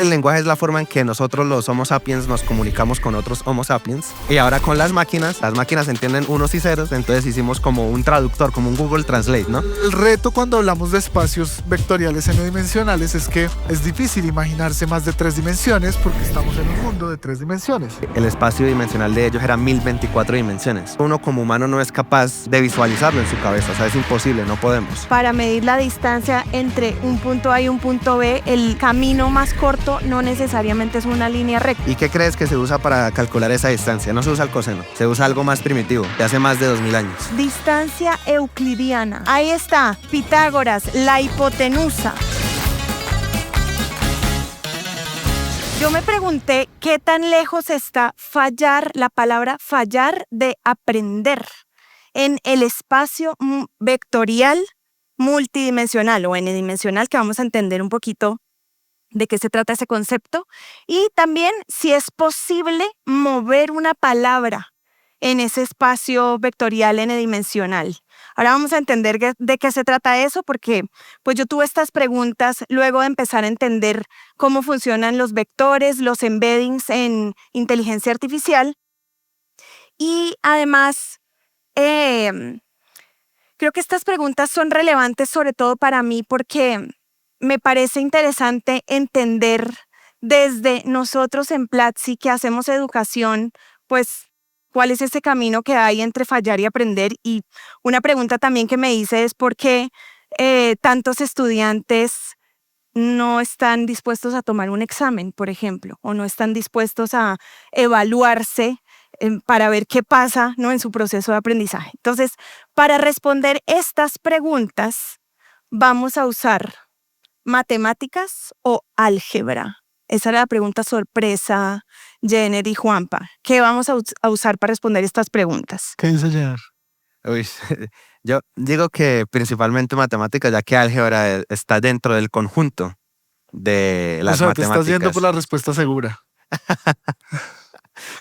el lenguaje es la forma en que nosotros los Homo sapiens nos comunicamos con otros Homo sapiens. Y ahora con las máquinas entienden unos y ceros, entonces hicimos como un traductor, como un Google Translate, ¿no? El reto cuando hablamos de espacios vectoriales n-dimensionales es que es difícil imaginarse más de 3 dimensiones porque estamos en un mundo de 3 dimensiones. El espacio dimensional de ellos era 1024 dimensiones. Uno como humano no es capaz de visualizarlo en su cabeza, o sea, es imposible, no podemos. Para medir la distancia entre un punto A y un punto B, el camino más corto no necesariamente es una línea recta. ¿Y qué crees que se usa para calcular esa distancia? No se usa el coseno, se usa algo más primitivo, de hace más de 2000 años. Distancia euclidiana. Ahí está, Pitágoras, la hipotenusa. Yo me pregunté qué tan lejos está fallar, la palabra fallar, de aprender en el espacio vectorial multidimensional o n-dimensional, que vamos a entender un poquito de qué se trata ese concepto, y también si es posible mover una palabra en ese espacio vectorial n-dimensional. Ahora vamos a entender de qué se trata eso, porque pues yo tuve estas preguntas luego de empezar a entender cómo funcionan los vectores, los embeddings en inteligencia artificial, y además creo que estas preguntas son relevantes sobre todo para mí porque me parece interesante entender desde nosotros en Platzi, que hacemos educación, pues cuál es ese camino que hay entre fallar y aprender. Y una pregunta también que me hice es por qué tantos estudiantes no están dispuestos a tomar un examen, por ejemplo, o no están dispuestos a evaluarse para ver qué pasa, ¿no?, en su proceso de aprendizaje. Entonces, para responder estas preguntas, vamos a usar matemáticas o álgebra. Esa era la pregunta sorpresa, Jenner y Juanpa. ¿Qué vamos a usar para responder estas preguntas? ¿Qué dice Jenner? Uy, yo digo que principalmente matemáticas, ya que álgebra está dentro del conjunto de las te matemáticas. estás yendo por la respuesta segura.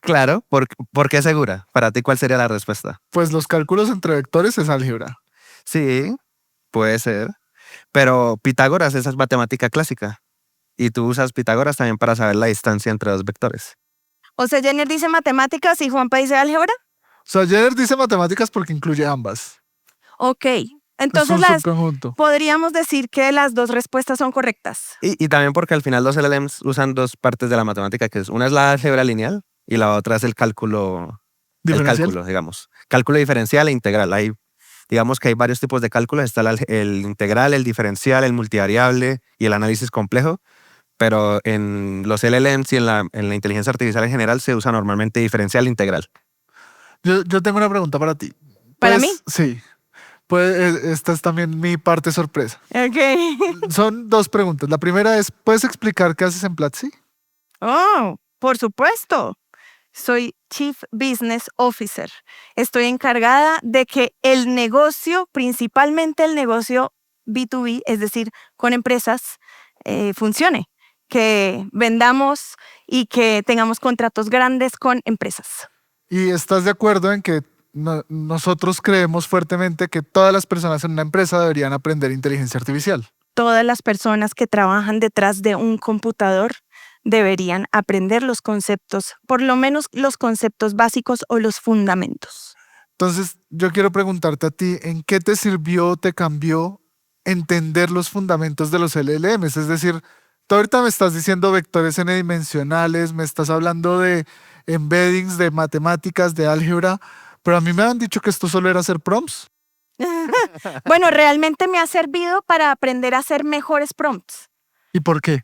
Claro, ¿por qué segura? Para ti, ¿cuál sería la respuesta? Pues los cálculos entre vectores es álgebra. Sí, puede ser. Pero Pitágoras, esa es matemática clásica. Y tú usas Pitágoras también para saber la distancia entre dos vectores. O sea, Jenner dice matemáticas y Juanpa dice álgebra. O sea, Jenner dice matemáticas porque incluye ambas. Ok, entonces podríamos decir que las dos respuestas son correctas. Y también porque al final los LLMs usan dos partes de la matemática, que es una es la álgebra lineal y la otra es el cálculo ¿Diferencial? digamos. Cálculo diferencial e integral. Digamos que hay varios tipos de cálculos. Está el integral, el diferencial, el multivariable y el análisis complejo. Pero en los LLMs y en la inteligencia artificial en general se usa normalmente diferencial e integral. Yo tengo una pregunta para ti. ¿Para mí? Sí. Pues, esta es también mi parte sorpresa. Ok. Son dos preguntas. La primera es, ¿puedes explicar qué haces en Platzi? Oh, por supuesto. Soy Chief Business Officer. Estoy encargada de que el negocio, principalmente el negocio B2B, es decir, con empresas, funcione. Que vendamos y que tengamos contratos grandes con empresas. ¿Y estás de acuerdo en que nosotros creemos fuertemente que todas las personas en una empresa deberían aprender inteligencia artificial? Todas las personas que trabajan detrás de un computador deberían aprender los conceptos, por lo menos los conceptos básicos o los fundamentos. Entonces, yo quiero preguntarte a ti, ¿en qué te sirvió, te cambió entender los fundamentos de los LLMs? Es decir, tú ahorita me estás diciendo vectores n-dimensionales, me estás hablando de embeddings, de matemáticas, de álgebra, pero a mí me han dicho que esto solo era hacer prompts. Bueno, realmente me ha servido para aprender a hacer mejores prompts. ¿Y por qué?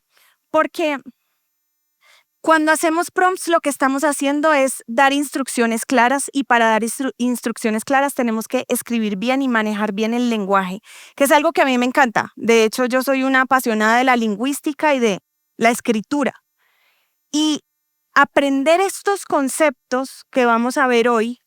Porque cuando hacemos prompts lo que estamos haciendo es dar instrucciones claras, y para dar instrucciones claras tenemos que escribir bien y manejar bien el lenguaje, que es algo que a mí me encanta. De hecho, yo soy una apasionada de la lingüística y de la escritura. Y aprender estos conceptos que vamos a ver hoy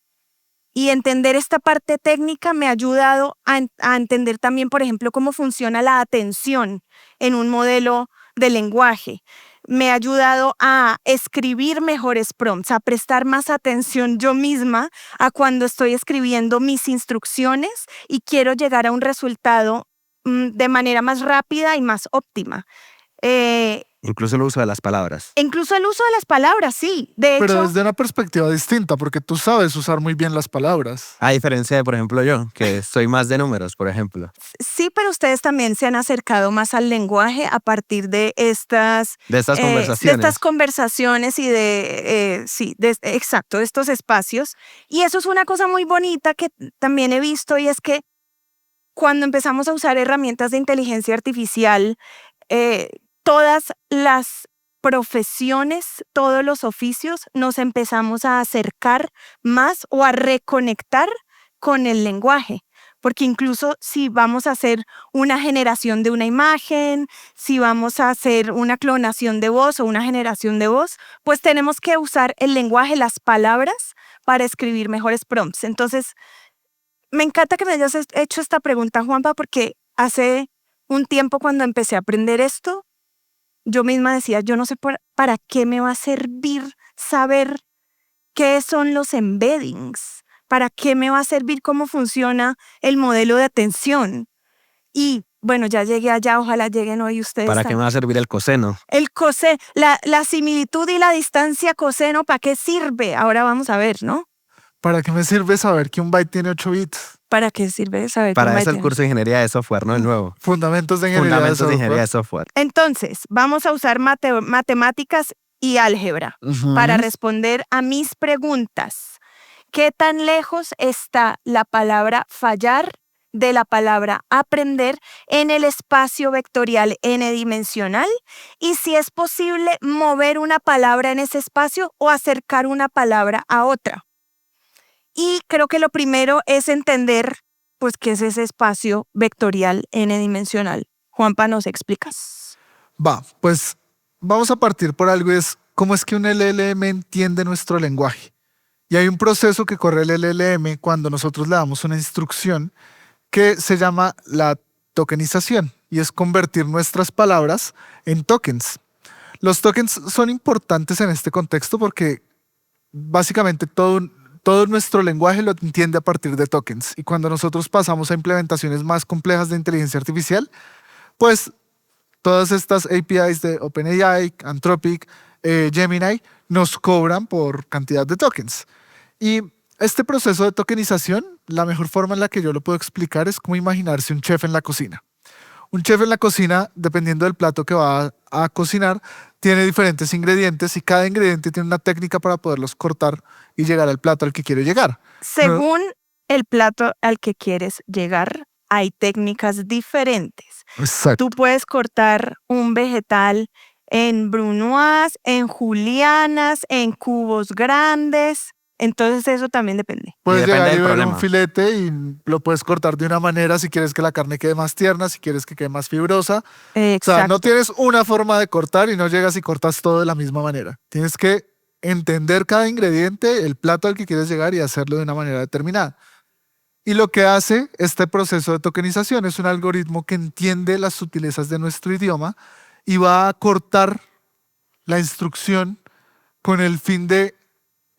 y entender esta parte técnica me ha ayudado a entender también, por ejemplo, cómo funciona la atención en un modelo de lenguaje. Me ha ayudado a escribir mejores prompts, a prestar más atención yo misma a cuando estoy escribiendo mis instrucciones y quiero llegar a un resultado de manera más rápida y más óptima. Incluso el uso de las palabras. Incluso el uso de las palabras, sí. De Pero hecho, desde una perspectiva distinta, porque tú sabes usar muy bien las palabras. A diferencia de, por ejemplo, yo, que soy más de números, por ejemplo. sí, pero ustedes también se han acercado más al lenguaje a partir de estas, De estas de conversaciones. estas conversaciones y exacto, de estos espacios. Y eso es una cosa muy bonita que también he visto, y es que cuando empezamos a usar herramientas de inteligencia artificial, todas las profesiones, todos los oficios, nos empezamos a acercar más o a reconectar con el lenguaje. Porque incluso si vamos a hacer una generación de una imagen, si vamos a hacer una clonación de voz o una generación de voz, pues tenemos que usar el lenguaje, las palabras, para escribir mejores prompts. Entonces, me encanta que me hayas hecho esta pregunta, Juanpa, porque hace un tiempo cuando empecé a aprender esto, yo misma decía, yo no sé para qué me va a servir saber qué son los embeddings, para qué me va a servir cómo funciona el modelo de atención. Y bueno, ya llegué allá, ojalá lleguen hoy ustedes. ¿Para qué me va a servir el coseno? El coseno, la similitud y la distancia coseno, ¿para qué sirve? Ahora vamos a ver, ¿no? ¿Para qué me sirve saber que un byte tiene 8 bits? ¿Para qué sirve saber? Para eso el curso de ingeniería de software, ¿no? El nuevo. Fundamentos de ingeniería Fundamentos de de software. ingeniería de software. Entonces, vamos a usar matemáticas y álgebra para responder a mis preguntas. ¿Qué tan lejos está la palabra fallar de la palabra aprender en el espacio vectorial n-dimensional? Y si es posible mover una palabra en ese espacio o acercar una palabra a otra. Y creo que lo primero es entender, pues, qué es ese espacio vectorial n-dimensional. Juanpa, ¿nos explicas? Va, pues vamos a partir por algo, y es cómo es que un LLM entiende nuestro lenguaje. Y hay un proceso que corre el LLM cuando nosotros le damos una instrucción que se llama la tokenización, y es convertir nuestras palabras en tokens. Los tokens son importantes en este contexto porque básicamente todo nuestro lenguaje lo entiende a partir de tokens. Y cuando nosotros pasamos a implementaciones más complejas de inteligencia artificial, pues todas estas APIs de OpenAI, Anthropic, Gemini, nos cobran por cantidad de tokens. Y este proceso de tokenización, la mejor forma en la que yo lo puedo explicar es como imaginarse un chef en la cocina. Un chef en la cocina, dependiendo del plato que va a cocinar, tiene diferentes ingredientes y cada ingrediente tiene una técnica para poderlos cortar y llegar al plato al que quiere llegar. Según el plato al que quieres llegar, hay técnicas diferentes. Exacto. Tú puedes cortar un vegetal en brunoise, en julianas, en cubos grandes. Entonces eso también depende. Puedes depende llegar y del ver problema. un filete y lo puedes cortar de una manera si quieres que la carne quede más tierna, si quieres que quede más fibrosa. O sea, Exacto. no tienes una forma de cortar y no llegas y cortas todo de la misma manera. Tienes que entender cada ingrediente, el plato al que quieres llegar y hacerlo de una manera determinada. Y lo que hace este proceso de tokenización es un algoritmo que entiende las sutilezas de nuestro idioma y va a cortar la instrucción con el fin de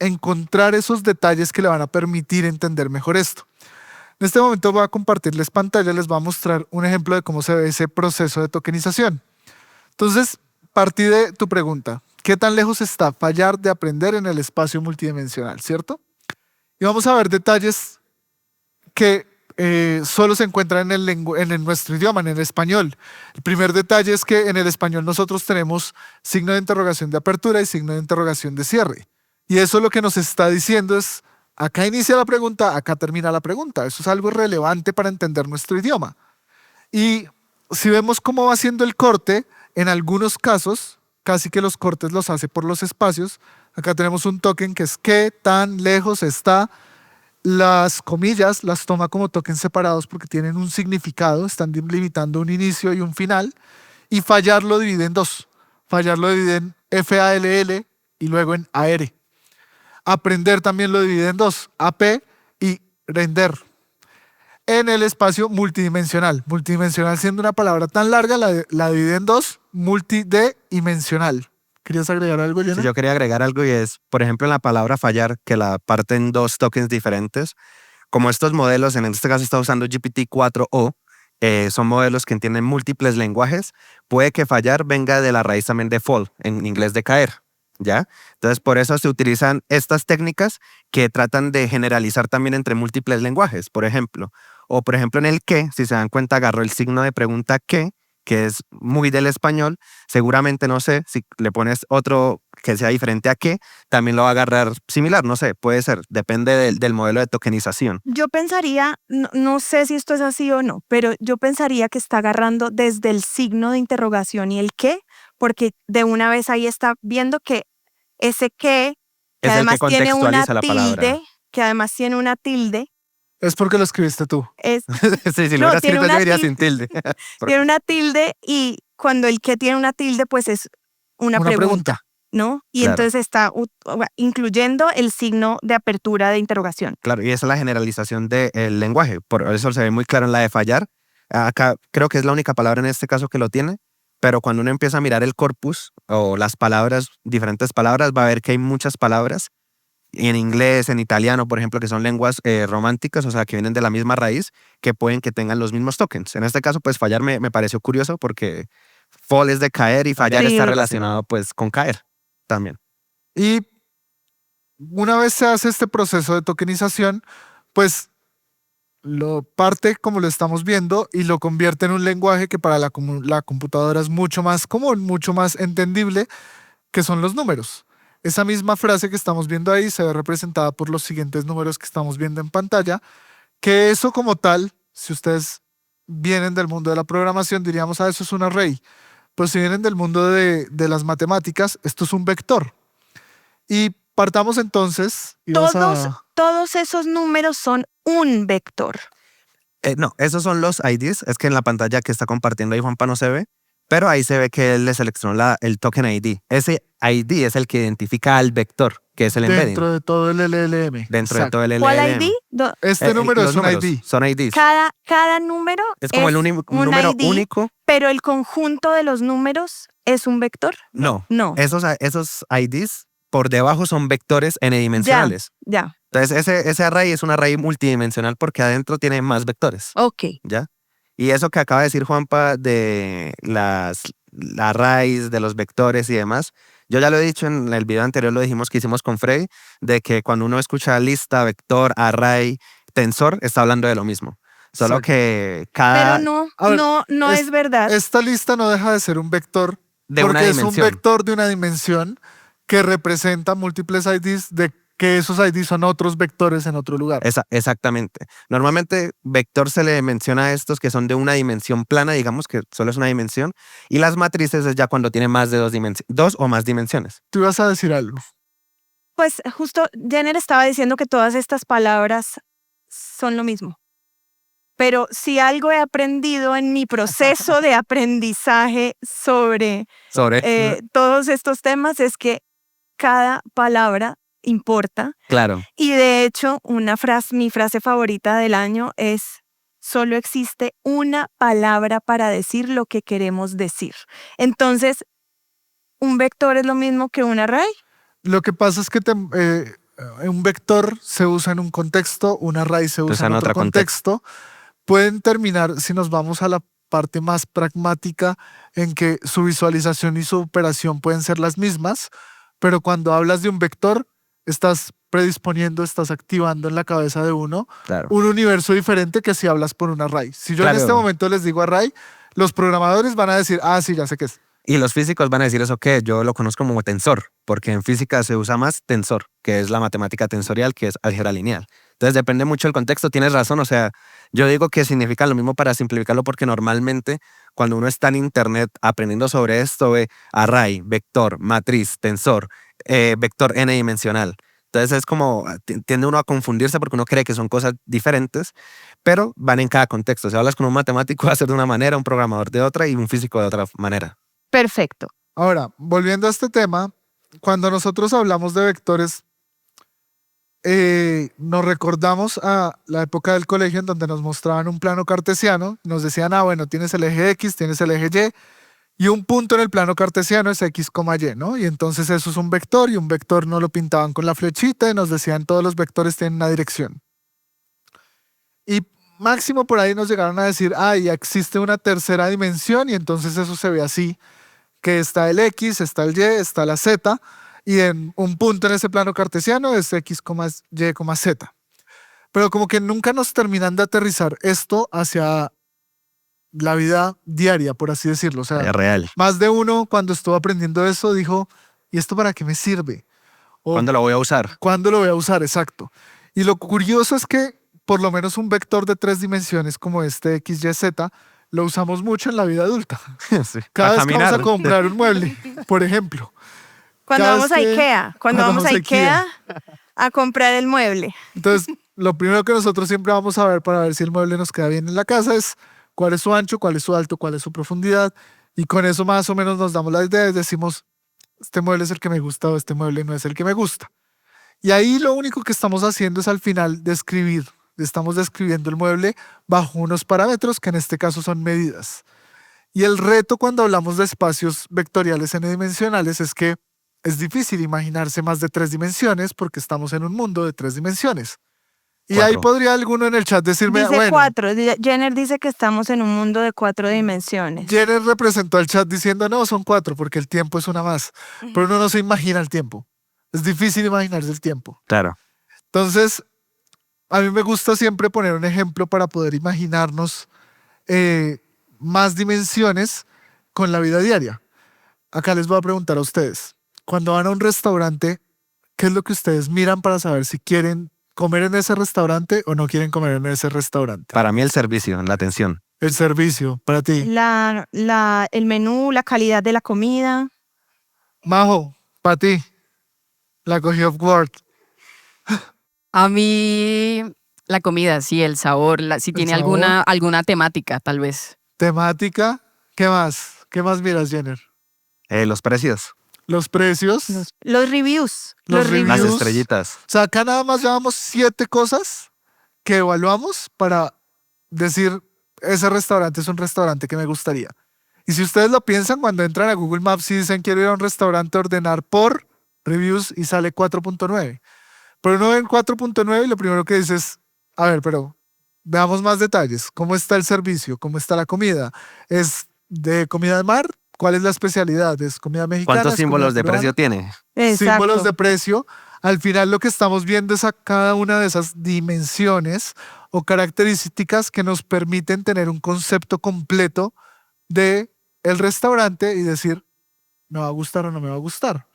encontrar esos detalles que le van a permitir entender mejor esto. En este momento voy a compartirles pantalla, les voy a mostrar un ejemplo de cómo se ve ese proceso de tokenización. Entonces, partí de tu pregunta. ¿Qué tan lejos está fallar de aprender en el espacio multidimensional, cierto? Y vamos a ver detalles que solo se encuentran en nuestro idioma, en el español. El primer detalle es que en el español nosotros tenemos signo de interrogación de apertura y signo de interrogación de cierre. Y eso lo que nos está diciendo es, acá inicia la pregunta, acá termina la pregunta. Eso es algo relevante para entender nuestro idioma. Y si vemos cómo va haciendo el corte, en algunos casos, casi que los cortes los hace por los espacios. Acá tenemos un token que es qué tan lejos está. Las comillas las toma como tokens separados porque tienen un significado, están limitando un inicio y un final. Y fallar lo divide en dos. Fallar lo divide en FALL y luego en AR. Aprender también lo divide en dos, AP y render. En el espacio multidimensional. Multidimensional siendo una palabra tan larga, la divide en dos, multidimensional. ¿Querías agregar algo, Jenna? Sí, yo quería agregar algo y es, por ejemplo, en la palabra fallar, que la parte en dos tokens diferentes. Como estos modelos, en este caso está usando GPT-4o, son modelos que entienden múltiples lenguajes, puede que fallar venga de la raíz también de fall, en inglés de caer, ¿ya? Entonces, por eso se utilizan estas técnicas que tratan de generalizar también entre múltiples lenguajes, por ejemplo. O, por ejemplo, en el qué, si se dan cuenta, agarró el signo de pregunta qué, que es muy del español. Seguramente, no sé, si le pones otro que sea diferente a qué, también lo va a agarrar similar, no sé, puede ser, depende del modelo de tokenización. Yo pensaría, no sé si esto es así o no, pero yo pensaría que está agarrando desde el signo de interrogación y el qué, porque de una vez ahí está viendo que ese qué, que Es el que además tiene una contextualiza la palabra. tilde, que además tiene una tilde, Es porque lo escribiste tú. es, Sí, si lo No, hubiera tiene escrito yo una diría tilde. sin tilde. tiene una tilde y cuando el qué tiene una tilde, pues es una pregunta, ¿no? Y Claro. entonces está incluyendo el signo de apertura de interrogación. Claro, y esa es la generalización del lenguaje. Por eso se ve muy claro en la de fallar. Acá creo que es la única palabra en este caso que lo tiene, pero cuando uno empieza a mirar el corpus o las palabras, diferentes palabras, va a ver que hay muchas palabras y en inglés, en italiano, por ejemplo, que son lenguas románticas, o sea, que vienen de la misma raíz, que pueden que tengan los mismos tokens. En este caso, pues fallar me pareció curioso porque fall es de caer y fallar Sí, está relacionado. relacionado pues con caer también. Y una vez se hace este proceso de tokenización, pues lo parte como lo estamos viendo y lo convierte en un lenguaje que para la computadora es mucho más común, mucho más entendible, que son los números. Esa misma frase que estamos viendo ahí se ve representada por los siguientes números que estamos viendo en pantalla, que eso como tal, si ustedes vienen del mundo de la programación, diríamos, eso es un array. Pero si vienen del mundo de las matemáticas, esto es un vector. Y partamos entonces. Todos esos números son un vector. No, esos son los IDs. Es que en la pantalla que está compartiendo ahí Juanpa no se ve, pero ahí se ve que él le seleccionó el token ID. Ese ID es el que identifica al vector, que es el embedding. Dentro de todo el LLM. Dentro de Exacto. todo el ¿Cuál LLM. ID? Este número Los es un números ID. Son IDs. Cada número Es como el un número ID, único. pero el conjunto de los números es un vector. No. No. Esos IDs por debajo son vectores n-dimensionales. Ya. Entonces ese array es un array multidimensional porque adentro tiene más vectores. Ok. ¿Ya? Y eso que acaba de decir Juanpa de la raíz, de los vectores y demás, yo ya lo he dicho en el video anterior, lo dijimos que hicimos con Frey, de que cuando uno escucha lista, vector, array, tensor, está hablando de lo mismo. Solo Exacto. que cada... Pero A ver, no es verdad. Esta lista no deja de ser un vector De porque una es un dimensión. vector de una dimensión que representa múltiples IDs de que esos IDs son otros vectores en otro lugar. Exactamente. Normalmente vector se le menciona a estos que son de una dimensión plana, digamos que solo es una dimensión, y las matrices es ya cuando tiene más de dos o más dimensiones. Tú ibas a decir algo. Pues justo Jenner estaba diciendo que todas estas palabras son lo mismo. Pero si algo he aprendido en mi proceso de aprendizaje sobre todos estos temas es que cada palabra importa. Claro. Y de hecho, mi frase favorita del año es: solo existe una palabra para decir lo que queremos decir. Entonces, ¿un vector es lo mismo que un array? Lo que pasa es que un vector se usa en un contexto, un array se usa en otro contexto. Pueden terminar, si nos vamos a la parte más pragmática, en que su visualización y su operación pueden ser las mismas, pero cuando hablas de un vector, estás predisponiendo, estás activando en la cabeza de uno Claro. un universo diferente que si hablas por un array. Si yo en este momento les digo array, los programadores van a decir, sí, ya sé qué es. Y los físicos van a decir eso que yo lo conozco como tensor, porque en física se usa más tensor, que es la matemática tensorial, que es álgebra lineal. Entonces depende mucho del contexto, tienes razón, o sea, yo digo que significa lo mismo para simplificarlo porque normalmente cuando uno está en internet aprendiendo sobre esto ve array, vector, matriz, tensor, vector n-dimensional. Entonces es como, tiende uno a confundirse porque uno cree que son cosas diferentes, pero van en cada contexto. Si hablas con un matemático va a ser de una manera, un programador de otra y un físico de otra manera. Perfecto. Ahora, volviendo a este tema, cuando nosotros hablamos de vectores, nos recordamos a la época del colegio en donde nos mostraban un plano cartesiano, nos decían, bueno, tienes el eje X, tienes el eje Y, y un punto en el plano cartesiano es X, Y, ¿no? Y entonces eso es un vector, y un vector no lo pintaban con la flechita, y nos decían todos los vectores tienen una dirección. Y máximo por ahí nos llegaron a decir, ya existe una tercera dimensión y entonces eso se ve así, que está el X, está el Y, está la Z, y en un punto en ese plano cartesiano es X, Y, Z. Pero como que nunca nos terminan de aterrizar esto hacia la vida diaria, por así decirlo. O sea, Es real. más de uno cuando estuvo aprendiendo eso dijo, ¿y esto para qué me sirve? O, ¿Cuándo lo voy a usar? ¿cuándo lo voy a usar? Exacto. Y lo curioso es que por lo menos un vector de 3 dimensiones como este X, Y, Z lo usamos mucho en la vida adulta. Sí. Cada Para vez que vamos a caminar. comprar un mueble, por ejemplo. Cuando Cada vamos vez a que- IKEA, cuando vamos a IKEA a comprar el mueble. Entonces, lo primero que nosotros siempre vamos a ver para ver si el mueble nos queda bien en la casa es cuál es su ancho, cuál es su alto, cuál es su profundidad. Y con eso más o menos nos damos la idea y decimos, este mueble es el que me gusta o este mueble no es el que me gusta. Y ahí lo único que estamos haciendo es al final describir. Estamos describiendo el mueble bajo unos parámetros que en este caso son medidas. Y el reto cuando hablamos de espacios vectoriales n-dimensionales es que es difícil imaginarse más de 3 dimensiones porque estamos en un mundo de 3 dimensiones. Y ahí 4. podría alguno en el chat decirme, Dice bueno, 4. Jenner dice que estamos en un mundo de 4 dimensiones. Jenner representó al chat diciendo, no, son 4 porque el tiempo es una más. Pero uno no se imagina el tiempo. Es difícil imaginarse el tiempo. Claro. Entonces, a mí me gusta siempre poner un ejemplo para poder imaginarnos más dimensiones con la vida diaria. Acá les voy a preguntar a ustedes, cuando van a un restaurante, ¿qué es lo que ustedes miran para saber si quieren comer en ese restaurante o no quieren comer en ese restaurante? Para mí el servicio, la atención. El servicio, para ti. El menú, la calidad de la comida. Majo, para ti. La cogí off guard. A mí la comida, sí, el sabor, si El tiene sabor. alguna temática, tal vez. Temática, ¿qué más? ¿Qué más miras, Jenner? Los precios, Los precios. Los reviews. Los reviews. las Reviews. estrellitas. O sea, acá nada más llevamos 7 cosas que evaluamos para decir, ese restaurante es un restaurante que me gustaría. Y si ustedes lo piensan, cuando entran a Google Maps y dicen quiero ir a un restaurante, ordenar por reviews y sale 4.9. Pero uno ve en 4.9 y lo primero que dice es, a ver, pero veamos más detalles. ¿Cómo está el servicio? ¿Cómo está la comida? ¿Es de comida de mar? ¿Cuál es la especialidad? ¿Es comida mexicana? ¿Cuántos ¿Es comida símbolos de peruana? precio tiene? Exacto. Símbolos de precio. Al final lo que estamos viendo es a cada una de esas dimensiones o características que nos permiten tener un concepto completo de el restaurante y decir, ¿me va a gustar o no me va a gustar?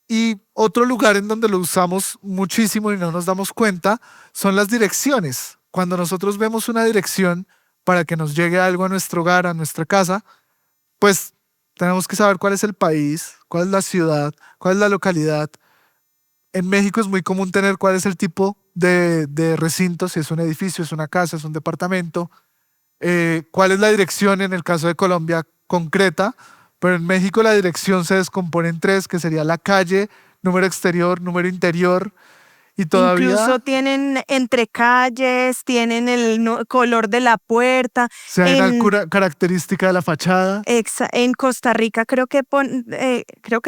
Y otro lugar en donde lo usamos muchísimo y no nos damos cuenta son las direcciones. Cuando nosotros vemos una dirección para que nos llegue algo a nuestro hogar, a nuestra casa, pues tenemos que saber cuál es el país, cuál es la ciudad, cuál es la localidad. En México es muy común tener cuál es el tipo de recinto, si es un edificio, es una casa, es un departamento, cuál es la dirección en el caso de Colombia concreta, pero en México la dirección se descompone en 3, que sería la calle, número exterior, número interior, y todavía Incluso tienen entre calles, tienen el color de la puerta. se hay en- una característica de la fachada. En Costa Rica, creo que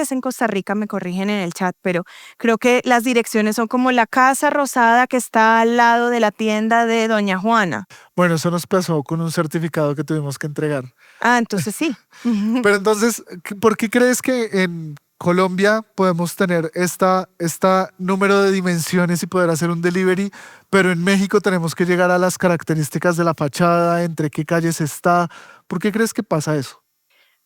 es en Costa Rica, me corrigen en el chat, pero creo que las direcciones son como la casa rosada que está al lado de la tienda de Doña Juana. Bueno, eso nos pasó con un certificado que tuvimos que entregar. Ah, entonces sí. Pero entonces, ¿por qué crees que en Colombia podemos tener esta número de dimensiones y poder hacer un delivery, pero en México tenemos que llegar a las características de la fachada, entre qué calles está? ¿Por qué crees que pasa eso?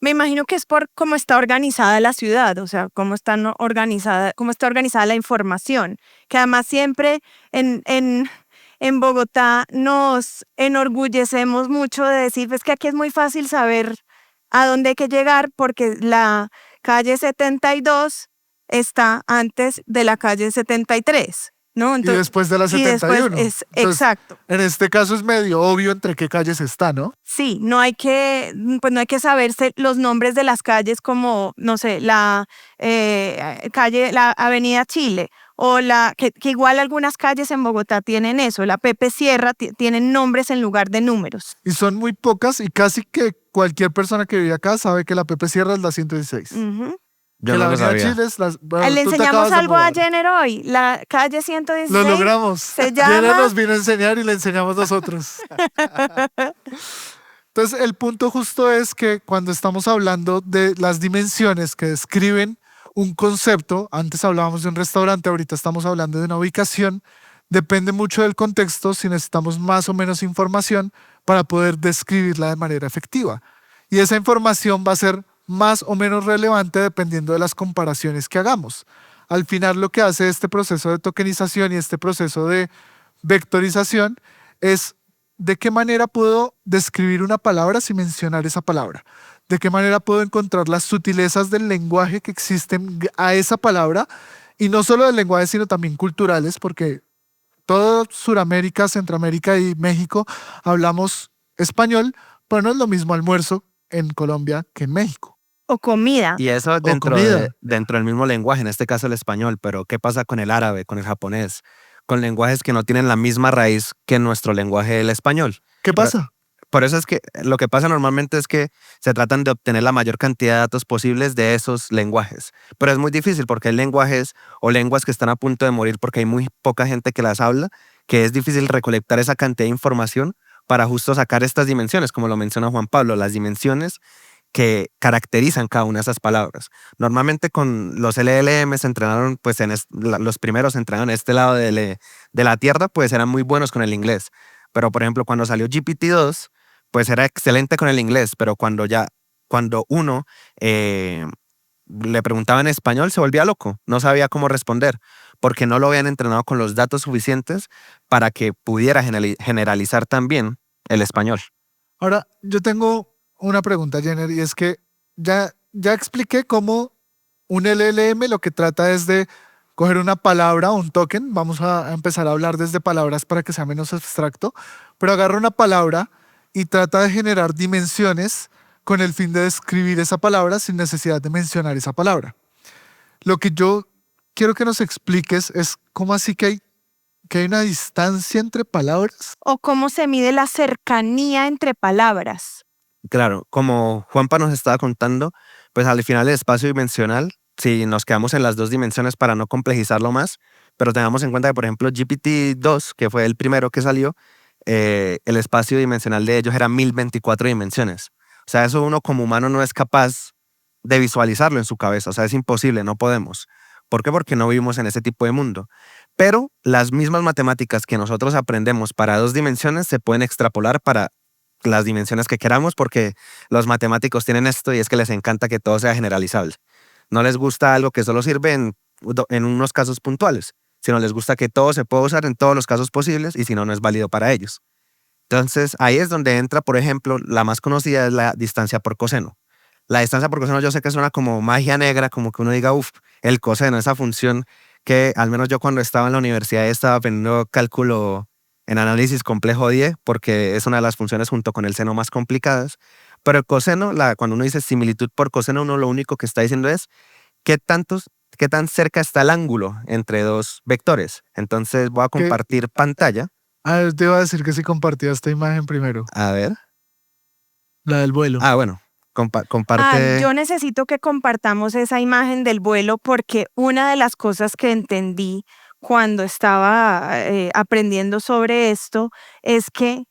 Me imagino que es por cómo está organizada la ciudad, o sea, cómo está organizada la información, que además siempre en Bogotá nos enorgullecemos mucho de decir, pues que aquí es muy fácil saber a dónde hay que llegar porque la calle 72 está antes de la calle 73, ¿no? Y después de la y después 71. es, Entonces, exacto. en este caso es medio obvio entre qué calles está, ¿no? Sí, no hay que saberse los nombres de las calles como, no sé, la Avenida Chile o que igual algunas calles en Bogotá tienen eso, la Pepe Sierra tienen nombres en lugar de números. Y son muy pocas y casi que cualquier persona que vive acá sabe que la Pepe Sierra es la 116. Ujú. Yo que no la lo avenida sabía. Chile es bueno, Le tú te enseñamos acabas de algo a mudar. Jenner hoy. La calle 116. Lo logramos. Se Jenner llama- nos vino a enseñar y le enseñamos nosotros. Entonces, el punto justo es que cuando estamos hablando de las dimensiones que describen un concepto, antes hablábamos de un restaurante, ahorita estamos hablando de una ubicación, depende mucho del contexto si necesitamos más o menos información para poder describirla de manera efectiva. Y esa información va a ser más o menos relevante dependiendo de las comparaciones que hagamos. Al final, lo que hace este proceso de tokenización y este proceso de vectorización es de qué manera puedo describir una palabra sin mencionar esa palabra. De qué manera puedo encontrar las sutilezas del lenguaje que existen a esa palabra, y no solo del lenguaje, sino también culturales, porque todo Sudamérica, Centroamérica y México hablamos español, pero no es lo mismo almuerzo en Colombia que en México. O comida. Y eso comida. dentro del mismo lenguaje, en este caso el español, pero ¿qué pasa con el árabe, con el japonés? Con lenguajes que no tienen la misma raíz que nuestro lenguaje, el español. ¿Qué pasa? Por eso es que lo que pasa normalmente es que se tratan de obtener la mayor cantidad de datos posibles de esos lenguajes. Pero es muy difícil porque hay lenguajes o lenguas que están a punto de morir porque hay muy poca gente que las habla, que es difícil recolectar esa cantidad de información para justo sacar estas dimensiones, como lo menciona Juan Pablo, las dimensiones que caracterizan cada una de esas palabras. Normalmente con los LLM se entrenaron, pues los primeros entrenaron en este lado de la Tierra, pues eran muy buenos con el inglés. Pero por ejemplo, cuando salió GPT-2, pues era excelente con el inglés, pero cuando uno le preguntaba en español, se volvía loco, no sabía cómo responder, porque no lo habían entrenado con los datos suficientes para que pudiera generalizar también el español. Ahora, yo tengo una pregunta, Jenner, y es que ya expliqué cómo un LLM lo que trata es de coger una palabra o un token. Vamos a empezar a hablar desde palabras para que sea menos abstracto, pero agarra una palabra y trata de generar dimensiones con el fin de describir esa palabra sin necesidad de mencionar esa palabra. Lo que yo quiero que nos expliques es cómo así que hay una distancia entre palabras. O cómo se mide la cercanía entre palabras. Claro, como Juanpa nos estaba contando, pues al final el espacio dimensional, si nos quedamos en las dos dimensiones para no complejizarlo más, pero tengamos en cuenta que, por ejemplo, GPT-2, que fue el primero que salió, el espacio dimensional de ellos era 1024 dimensiones. O sea, eso uno como humano no es capaz de visualizarlo en su cabeza. O sea, es imposible, no podemos. ¿Por qué? Porque no vivimos en ese tipo de mundo. Pero las mismas matemáticas que nosotros aprendemos para dos dimensiones se pueden extrapolar para las dimensiones que queramos, porque los matemáticos tienen esto y es que les encanta que todo sea generalizable. No les gusta algo que solo sirve en unos casos puntuales, sino les gusta que todo se pueda usar en todos los casos posibles y si no, no es válido para ellos. Entonces, ahí es donde entra, por ejemplo, la más conocida es la distancia por coseno. La distancia por coseno yo sé que suena como magia negra, como que uno diga, uff, el coseno, esa función que al menos yo cuando estaba en la universidad estaba aprendiendo cálculo en análisis complejo 10, porque es una de las funciones junto con el seno más complicadas. Pero el coseno, cuando uno dice similitud por coseno, uno lo único que está diciendo es qué tan cerca está el ángulo entre dos vectores. Entonces voy a compartir pantalla. Te iba a decir que si compartía esta imagen primero, A ver. la del vuelo. Ah, bueno. Comparte. Yo necesito que compartamos esa imagen del vuelo porque una de las cosas que entendí cuando estaba aprendiendo sobre esto es que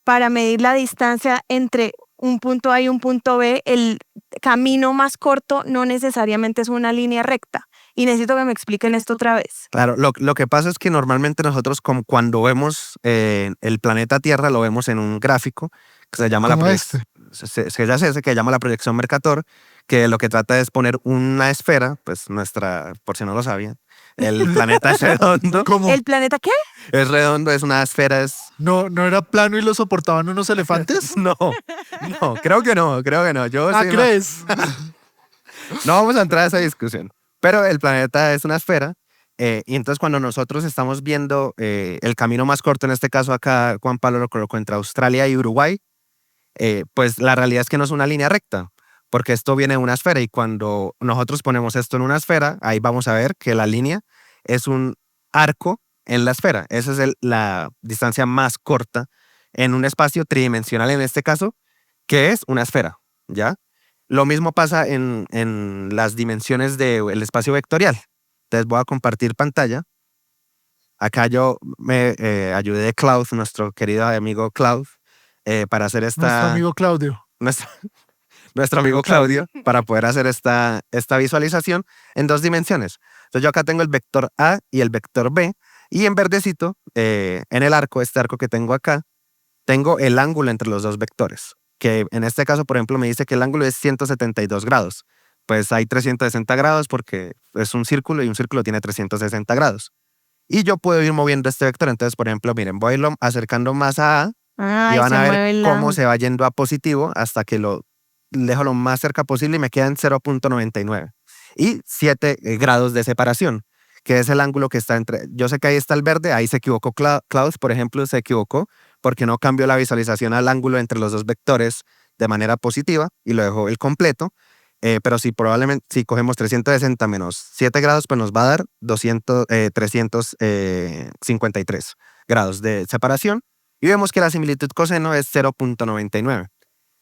para medir la distancia entre un punto A y un punto B, el camino más corto no necesariamente es una línea recta. Y necesito que me expliquen esto otra vez. Claro, lo que pasa es que normalmente nosotros cuando vemos el planeta Tierra lo vemos en un gráfico que se llama que llama la proyección Mercator, que lo que trata es poner una esfera, pues por si no lo sabían, el planeta es redondo. ¿Cómo? ¿El planeta qué? Es redondo, es una esfera, ¿No era plano y lo soportaban unos elefantes? No, creo que no. Yo sí ¿Crees? No vamos a entrar a esa discusión. Pero el planeta es una esfera y entonces cuando nosotros estamos viendo el camino más corto, en este caso acá Juan Pablo lo colocó entre Australia y Uruguay, pues la realidad es que no es una línea recta, porque esto viene de una esfera y cuando nosotros ponemos esto en una esfera, ahí vamos a ver que la línea es un arco en la esfera. Esa es la distancia más corta en un espacio tridimensional en este caso, que es una esfera, ¿ya? Lo mismo pasa en las dimensiones del espacio vectorial. Entonces voy a compartir pantalla. Acá yo me ayudé de Cloud, nuestro querido amigo Cloud, para hacer Nuestro esta... amigo Claudio. Nuestro, nuestro amigo Claudio, para poder hacer esta visualización en 2 dimensiones. Entonces yo acá tengo el vector A y el vector B, y en verdecito, en el arco, este arco que tengo acá, tengo el ángulo entre los 2 vectores, que en este caso, por ejemplo, me dice que el ángulo es 172 grados. Pues hay 360 grados porque es un círculo y un círculo tiene 360 grados. Y yo puedo ir moviendo este vector. Entonces, por ejemplo, miren, voy a irlo acercando más a A, y Ay, van se a mueve ver el cómo ángulo. se va yendo a positivo hasta que lo dejo lo más cerca posible y me quedan 0.99 y 7 grados de separación, que es el ángulo que está entre... Yo sé que ahí está el verde, ahí se equivocó Klaus, por ejemplo, se equivocó porque no cambió la visualización al ángulo entre los 2 vectores de manera positiva y lo dejó el completo. Pero si probablemente, si cogemos 360 menos 7 grados, pues nos va a dar 353 grados de separación. Y vemos que la similitud coseno es 0.99.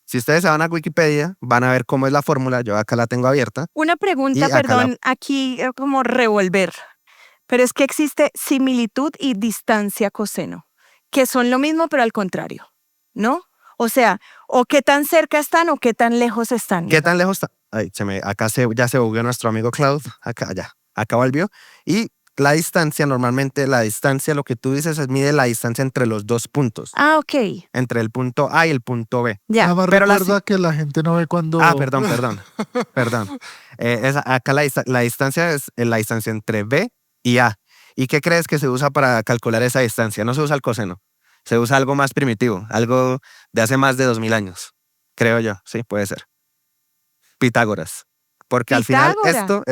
Si ustedes se van a Wikipedia, van a ver cómo es la fórmula. Yo acá la tengo abierta. Una pregunta, Y acá perdón, aquí como revolver, pero es que existe similitud y distancia coseno, que son lo mismo pero al contrario, ¿no? O sea, o qué tan cerca están o qué tan lejos están. ¿Qué tan lejos está? Ay, ya se bugueó nuestro amigo Cloud. Acá volvió. Y la distancia, normalmente la distancia, lo que tú dices es mide la distancia entre los 2 puntos. Ah, ok, Entre el punto A y el punto B. ya. Nada más Pero la recuerda que la gente no ve cuando... Perdón. Acá la distancia es la distancia entre B y A. ¿Y qué crees que se usa para calcular esa distancia? No se usa el coseno. Se usa algo más primitivo, algo de hace más de 2000 años. Creo yo, sí, puede ser. Pitágoras. Porque al final Pitágoras. esto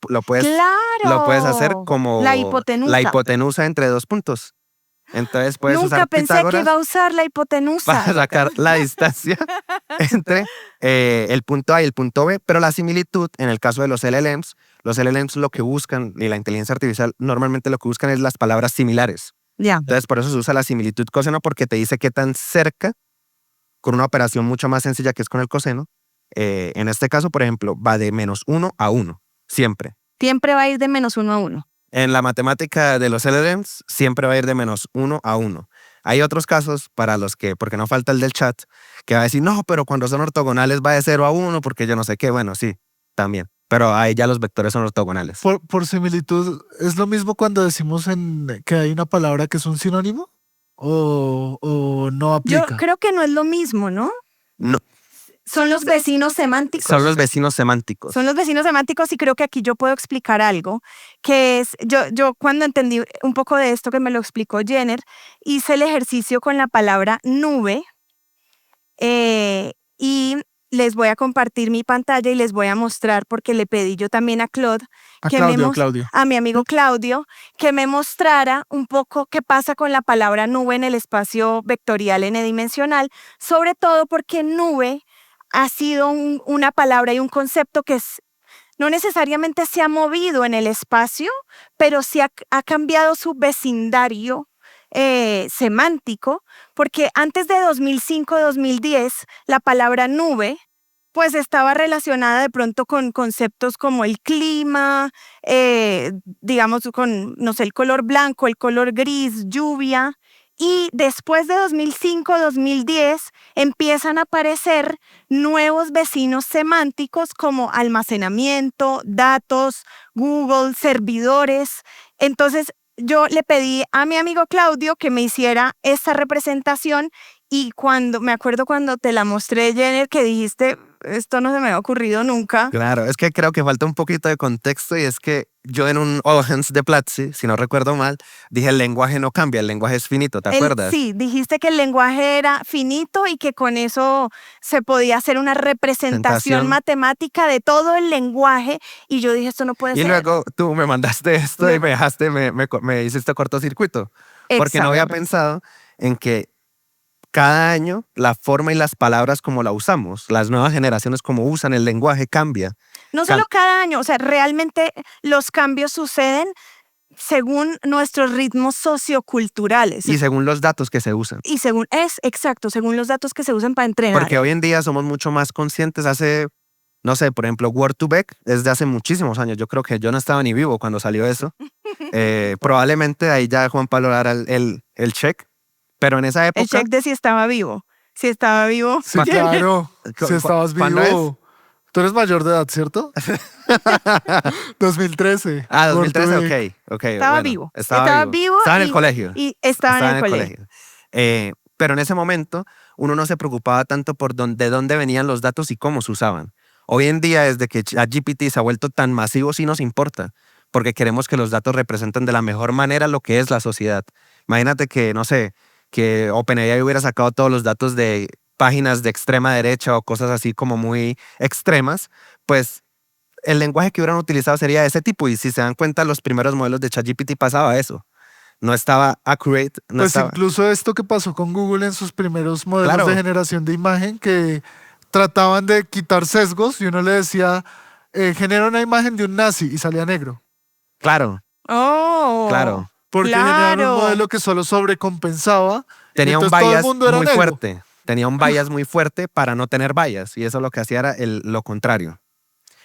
lo Claro. puedes hacer como la hipotenusa. la hipotenusa entre 2 puntos. Entonces puedes Nunca usar pensé que Pitágoras iba a usar la hipotenusa. para sacar la distancia entre el punto A y el punto B, pero la similitud en el caso de los LLMs lo que buscan, y la inteligencia artificial normalmente lo que buscan es las palabras similares. Ya. Entonces por eso se usa la similitud coseno, porque te dice qué tan cerca, con una operación mucho más sencilla que es con el coseno. En este caso, por ejemplo, va de -1 a 1, siempre. Siempre va a ir de -1 a 1. En la matemática de los LLMs siempre va a ir de -1 a 1. Hay otros casos para los que, porque no falta el del chat, que va a decir, no, pero cuando son ortogonales va de 0 a 1 porque yo no sé qué. Bueno, sí, también. Pero ahí ya los vectores son ortogonales. Por similitud, ¿es lo mismo cuando decimos que hay una palabra que es un sinónimo? ¿O no Yo aplica? creo que no es lo mismo, ¿no? No, Son los vecinos semánticos. son los vecinos semánticos. Son los vecinos semánticos y creo que aquí yo puedo explicar algo, que es, yo cuando entendí un poco de esto que me lo explicó Jenner, hice el ejercicio con la palabra nube y les voy a compartir mi pantalla y les voy a mostrar porque le pedí yo también a Claude, A que Claudio. a mi amigo Claudio, que me mostrara un poco qué pasa con la palabra nube en el espacio vectorial n-dimensional, sobre todo porque nube ha sido una palabra y un concepto que no necesariamente se ha movido en el espacio, pero sí ha cambiado su vecindario semántico, porque antes de 2005-2010 la palabra nube pues estaba relacionada de pronto con conceptos como el clima, digamos con, no sé, el color blanco, el color gris, lluvia. Y después de 2005-2010 empiezan a aparecer nuevos vecinos semánticos como almacenamiento, datos, Google, servidores. Entonces yo le pedí a mi amigo Claudio que me hiciera esta representación y me acuerdo cuando te la mostré, Jenner, que dijiste, esto no se me había ocurrido nunca. Claro, es que creo que falta un poquito de contexto y es que yo en un All Hands de Platzi, si no recuerdo mal, dije el lenguaje no cambia, el lenguaje es finito, ¿te acuerdas? Sí, dijiste que el lenguaje era finito y que con eso se podía hacer una representación matemática de todo el lenguaje y yo dije, esto no puede Y ser. luego tú me mandaste esto y me hiciste cortocircuito, porque no había pensado en que cada año la forma y las palabras como la usamos, las nuevas generaciones como usan el lenguaje cambia. No solo cada año, o sea, realmente los cambios suceden según nuestros ritmos socioculturales. Y según los datos que se usan. Y según los datos que se usan para entrenar. Porque hoy en día somos mucho más conscientes. Hace no sé, por ejemplo, Word2Vec es de hace muchísimos años. Yo creo que yo no estaba ni vivo cuando salió eso. Probablemente ahí ya Juan Pablo dará el check, pero en esa época... El check de si estaba vivo. Si estaba vivo. Sí, claro. Si estabas ¿Cuándo vivo. Tú eres mayor de edad, ¿cierto? 2013. Ah, 2013, Word2Vec. ok. Estaba bueno, vivo. Estaba vivo. Estaba en el y- colegio. Y estaba en el colegio. Pero en ese momento uno no se preocupaba tanto por de dónde venían los datos y cómo se usaban. Hoy en día, desde que ChatGPT se ha vuelto tan masivo, sí nos importa, porque queremos que los datos representen de la mejor manera lo que es la sociedad. Imagínate que, no sé, que OpenAI hubiera sacado todos los datos de páginas de extrema derecha o cosas así como muy extremas, pues el lenguaje que hubieran utilizado sería ese tipo. Y si se dan cuenta, los primeros modelos de ChatGPT pasaba eso. No estaba accurate, no Pues estaba... incluso esto que pasó con Google en sus primeros modelos Claro. de generación de imagen, que trataban de quitar sesgos y uno le decía, genera una imagen de un nazi y salía negro. Claro, Oh. claro. Porque generaron un Claro. modelo que solo sobrecompensaba. Tenía un entonces todo el bias mundo era muy negro. fuerte. Tenía un bias muy fuerte para no tener bias. Y eso lo que hacía era lo contrario.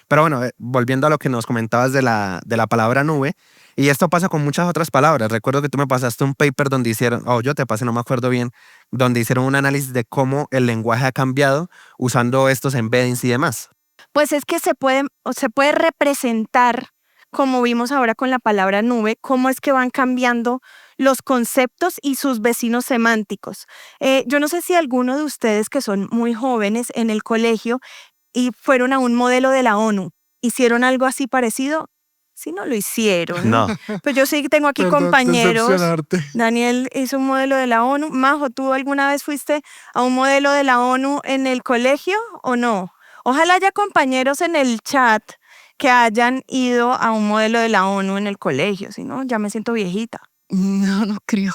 Pero bueno, volviendo a lo que nos comentabas de la palabra nube, y esto pasa con muchas otras palabras. Recuerdo que tú me pasaste un paper donde hicieron, yo te pasé, no me acuerdo bien, donde hicieron un análisis de cómo el lenguaje ha cambiado usando estos embeddings y demás. Pues es que se puede representar, como vimos ahora con la palabra nube, cómo es que van cambiando los conceptos y sus vecinos semánticos. Yo no sé si alguno de ustedes que son muy jóvenes en el colegio y fueron a un modelo de la ONU, ¿hicieron algo así parecido? Sí, no lo hicieron. No, Pues yo sí que tengo aquí Perdón, compañeros. decepcionarte. Daniel hizo un modelo de la ONU. Majo, ¿tú alguna vez fuiste a un modelo de la ONU en el colegio o no? Ojalá haya compañeros en el chat que hayan ido a un modelo de la ONU en el colegio, si no, ya me siento viejita. No, no creo.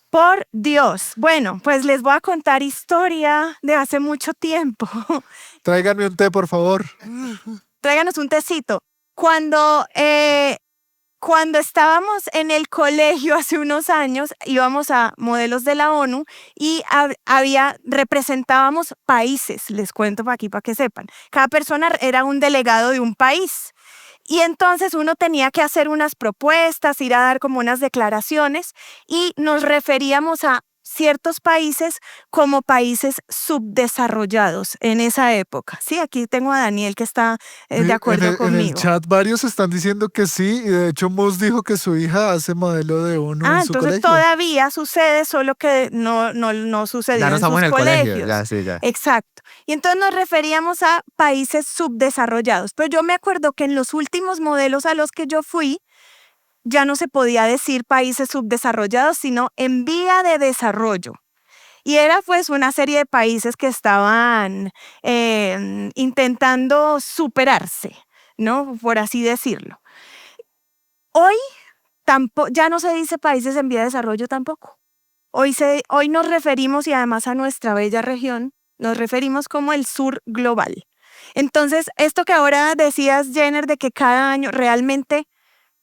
Por Dios. Bueno, pues les voy a contar historia de hace mucho tiempo. Tráiganme un té, por favor. Tráiganos un tecito. Cuando estábamos en el colegio hace unos años, íbamos a modelos de la ONU y representábamos países, les cuento para aquí para que sepan. Cada persona era un delegado de un país. Y entonces uno tenía que hacer unas propuestas, ir a dar como unas declaraciones y nos referíamos a ciertos países como países subdesarrollados en esa época. Sí, aquí tengo a Daniel que está de acuerdo En el conmigo. chat varios están diciendo que sí, y de hecho Moss dijo que su hija hace modelo de ONU en su Entonces colegio. todavía sucede, solo que no sucedió ya no en estamos sus en el colegios. colegio. Ya, sí, ya. Exacto. Y entonces nos referíamos a países subdesarrollados. Pero yo me acuerdo que en los últimos modelos a los que yo fui, ya no se podía decir países subdesarrollados, sino en vía de desarrollo. Y era pues una serie de países que estaban intentando superarse, ¿no? Por así decirlo. Hoy ya no se dice países en vía de desarrollo tampoco. Hoy nos referimos, y además a nuestra bella región, nos referimos como el sur global. Entonces, esto que ahora decías, Jenner, de que cada año realmente,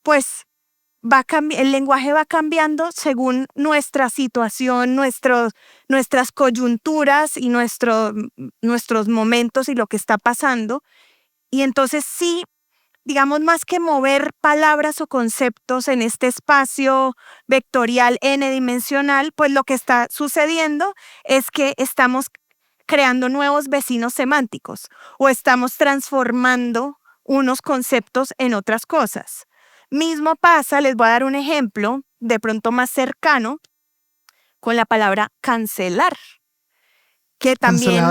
pues, el lenguaje va cambiando según nuestra situación, nuestras coyunturas y nuestros momentos y lo que está pasando. Y entonces sí, digamos, más que mover palabras o conceptos en este espacio vectorial n-dimensional, pues lo que está sucediendo es que estamos creando nuevos vecinos semánticos o estamos transformando unos conceptos en otras cosas. Mismo pasa, les voy a dar un ejemplo de pronto más cercano con la palabra cancelar, que también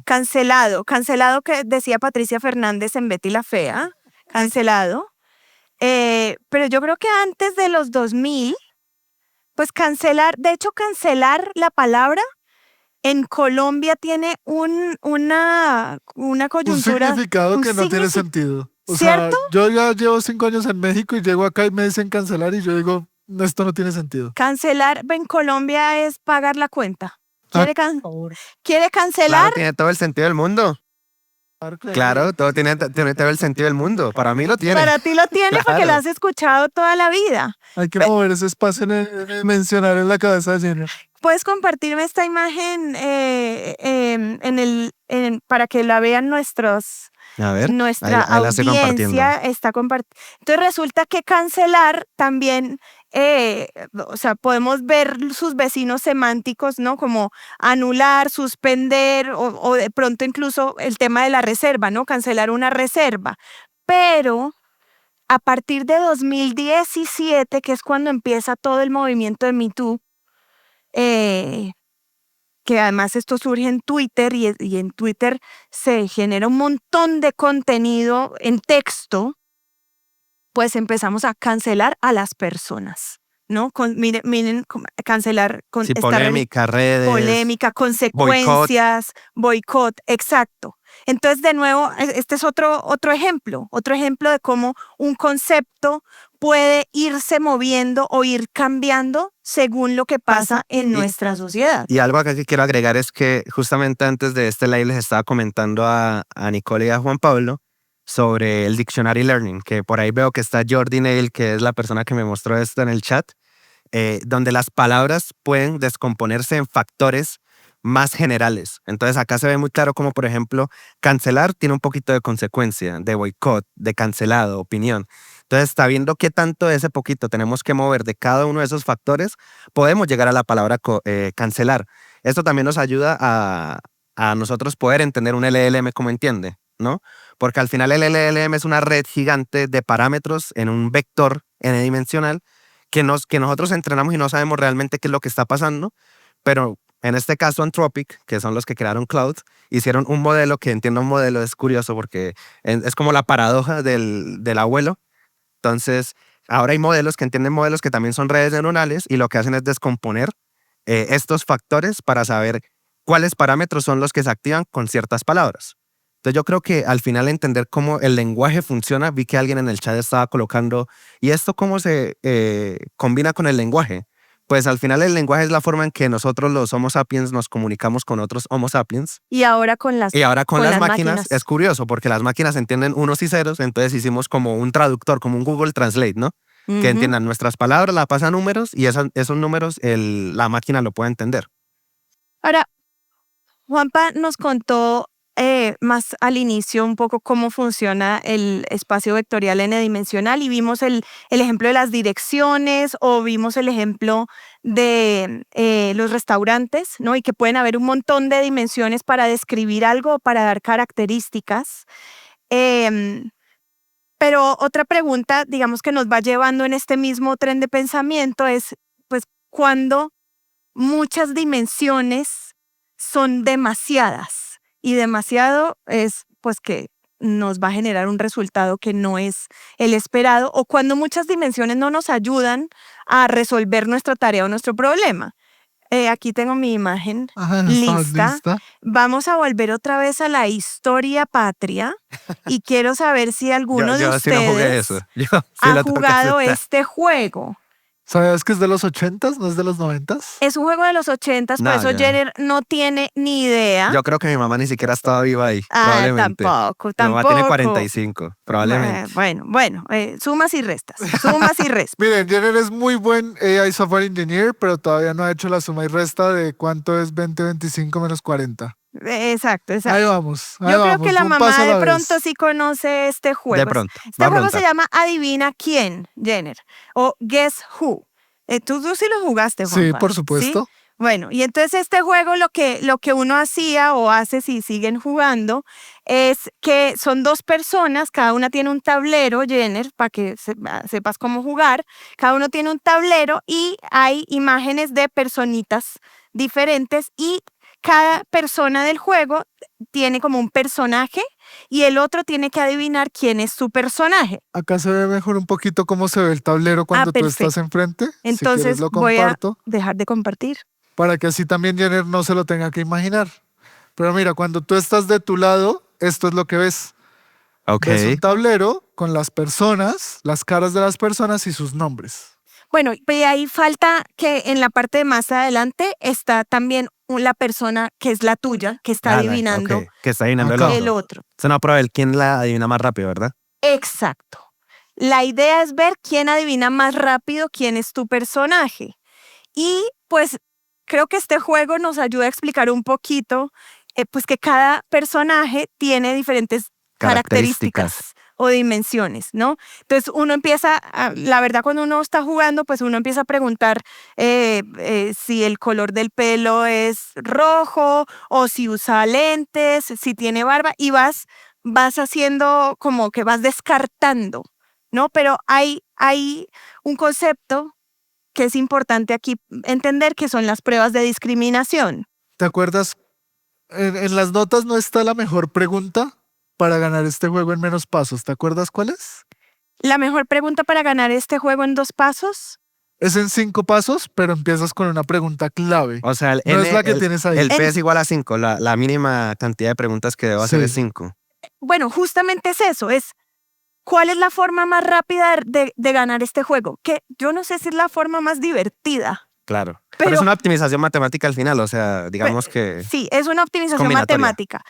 cancelado que decía Patricia Fernández en Betty la Fea, cancelado. Pero yo creo que antes de los 2000, pues cancelar la palabra en Colombia tiene una coyuntura. Un significado que no tiene sentido. O sea, yo ya llevo 5 años en México y llego acá y me dicen cancelar y yo digo, no, esto no tiene sentido. Cancelar en Colombia es pagar la cuenta. ¿Quiere Claro, cancelar? tiene todo el sentido del mundo. Claro, todo tiene todo el sentido del mundo. Para mí lo tiene. Para ti lo tiene porque Claro. lo has escuchado toda la vida. Hay que mover ese espacio mencionar en la cabeza de Jenner. ¿Puedes compartirme esta imagen para que la vean nuestros A ver, nuestra ahí la estoy compartiendo. audiencia está compartiendo. Entonces resulta que cancelar también, o sea, podemos ver sus vecinos semánticos, ¿no? Como anular, suspender o de pronto incluso el tema de la reserva, ¿no? Cancelar una reserva. Pero a partir de 2017, que es cuando empieza todo el movimiento de Me Too, que además esto surge en Twitter y en Twitter se genera un montón de contenido en texto, pues empezamos a cancelar a las personas, ¿no? Miren, cancelar con Sí, esta polémica, redes, polémica, boicot. consecuencias, boicot, exacto. Entonces, de nuevo, este es otro ejemplo de cómo un concepto puede irse moviendo o ir cambiando según lo que pasa en nuestra sociedad. Y algo acá que quiero agregar es que justamente antes de este live les estaba comentando a Nicole y a Juan Pablo sobre el Dictionary Learning, que por ahí veo que está Jordi Neil, que es la persona que me mostró esto en el chat, donde las palabras pueden descomponerse en factores más generales. Entonces acá se ve muy claro como, por ejemplo, cancelar tiene un poquito de consecuencia, de boicot, de cancelado, opinión. Entonces está viendo qué tanto de ese poquito tenemos que mover de cada uno de esos factores, podemos llegar a la palabra cancelar. Esto también nos ayuda a nosotros poder entender un LLM como entiende, ¿no? Porque al final el LLM es una red gigante de parámetros en un vector n-dimensional que nosotros entrenamos y no sabemos realmente qué es lo que está pasando, pero en este caso Anthropic, que son los que crearon Cloud, hicieron un modelo que entiendo un modelo, es curioso porque es como la paradoja del abuelo. Entonces, ahora hay modelos que entienden modelos que también son redes neuronales y lo que hacen es descomponer estos factores para saber cuáles parámetros son los que se activan con ciertas palabras. Entonces yo creo que al final entender cómo el lenguaje funciona, vi que alguien en el chat estaba colocando, ¿y esto cómo se combina con el lenguaje? Pues al final el lenguaje es la forma en que nosotros los Homo sapiens nos comunicamos con otros Homo sapiens. Y ahora con las Máquinas es curioso porque las máquinas entienden unos y ceros, entonces hicimos como un traductor, como un Google Translate, ¿no? Que entiendan nuestras palabras, la pasan a números y esos números la máquina lo puede entender. Ahora, Juanpa nos contó más al inicio un poco cómo funciona el espacio vectorial n-dimensional y vimos el ejemplo de las direcciones o vimos el ejemplo de los restaurantes, ¿no? Y que pueden haber un montón de dimensiones para describir algo o para dar características. Pero otra pregunta, digamos, que nos va llevando en este mismo tren de pensamiento es, pues, ¿cuándo muchas dimensiones son demasiadas? Y demasiado es, pues, que nos va a generar un resultado que no es el esperado, o cuando muchas dimensiones no nos ayudan a resolver nuestra tarea o nuestro problema. Aquí tengo mi imagen lista. Vamos a volver otra vez a la historia patria y quiero saber si alguno de ustedes sí no jugué eso. ha jugado este juego. ¿Sabes que es de los 80s, no es de los 90s? Es un juego de los 80s, por eso Jenner no tiene ni idea. Yo creo que mi mamá ni siquiera estaba viva ahí, probablemente. Tampoco. Mi mamá tiene 45, probablemente. Bueno, sumas y restas. Miren, Jenner es muy buen AI Software Engineer, pero todavía no ha hecho la suma y resta de cuánto es 20-25 menos 40. Exacto. Ahí vamos. Yo creo que la mamá de pronto sí conoce este juego. De pronto. Este juego se llama Adivina quién, Jenner, o Guess Who. Tú sí lo jugaste, Juanpa. Sí, por supuesto. ¿Sí? Bueno, y entonces este juego lo que uno hacía o hace si siguen jugando es que son dos personas, cada una tiene un tablero, Jenner, para que sepas cómo jugar. Cada uno tiene un tablero y hay imágenes de personitas diferentes y cada persona del juego tiene como un personaje y el otro tiene que adivinar quién es su personaje. Acá se ve mejor un poquito cómo se ve el tablero cuando tú estás enfrente. Entonces si quieres, lo voy a comparto, dejar de compartir. para que así también Jenner no se lo tenga que imaginar. Pero mira, cuando tú estás de tu lado, esto es lo que ves. Okay. Ves un tablero con las personas, las caras de las personas y sus nombres. Bueno, y ahí falta que en la parte de más adelante está también la persona que es la tuya, que está adivinando, que está adivinando el otro. Es una prueba de quién la adivina más rápido, ¿verdad? Exacto. La idea es ver quién adivina más rápido quién es tu personaje. Y pues creo que este juego nos ayuda a explicar un poquito pues que cada personaje tiene diferentes características o dimensiones, ¿no? Entonces uno empieza, la verdad cuando uno está jugando, pues uno empieza a preguntar si el color del pelo es rojo o si usa lentes, si tiene barba y vas haciendo como que vas descartando, ¿no? Pero hay un concepto que es importante aquí entender que son las pruebas de discriminación. ¿Te acuerdas? En las notas no está la mejor pregunta para ganar este juego en menos pasos. ¿Te acuerdas cuál es? La mejor pregunta para ganar este juego en 2 pasos. Es en 5 pasos, pero empiezas con una pregunta clave. O sea, No es la que tienes ahí. El P es igual a 5. La mínima cantidad de preguntas que debo hacer Sí. es 5. Bueno, justamente es eso, ¿cuál es la forma más rápida de ganar este juego? Que yo no sé si es la forma más divertida. Claro. Pero es una optimización matemática al final, o sea, digamos que... Sí, es una optimización combinatoria. matemática.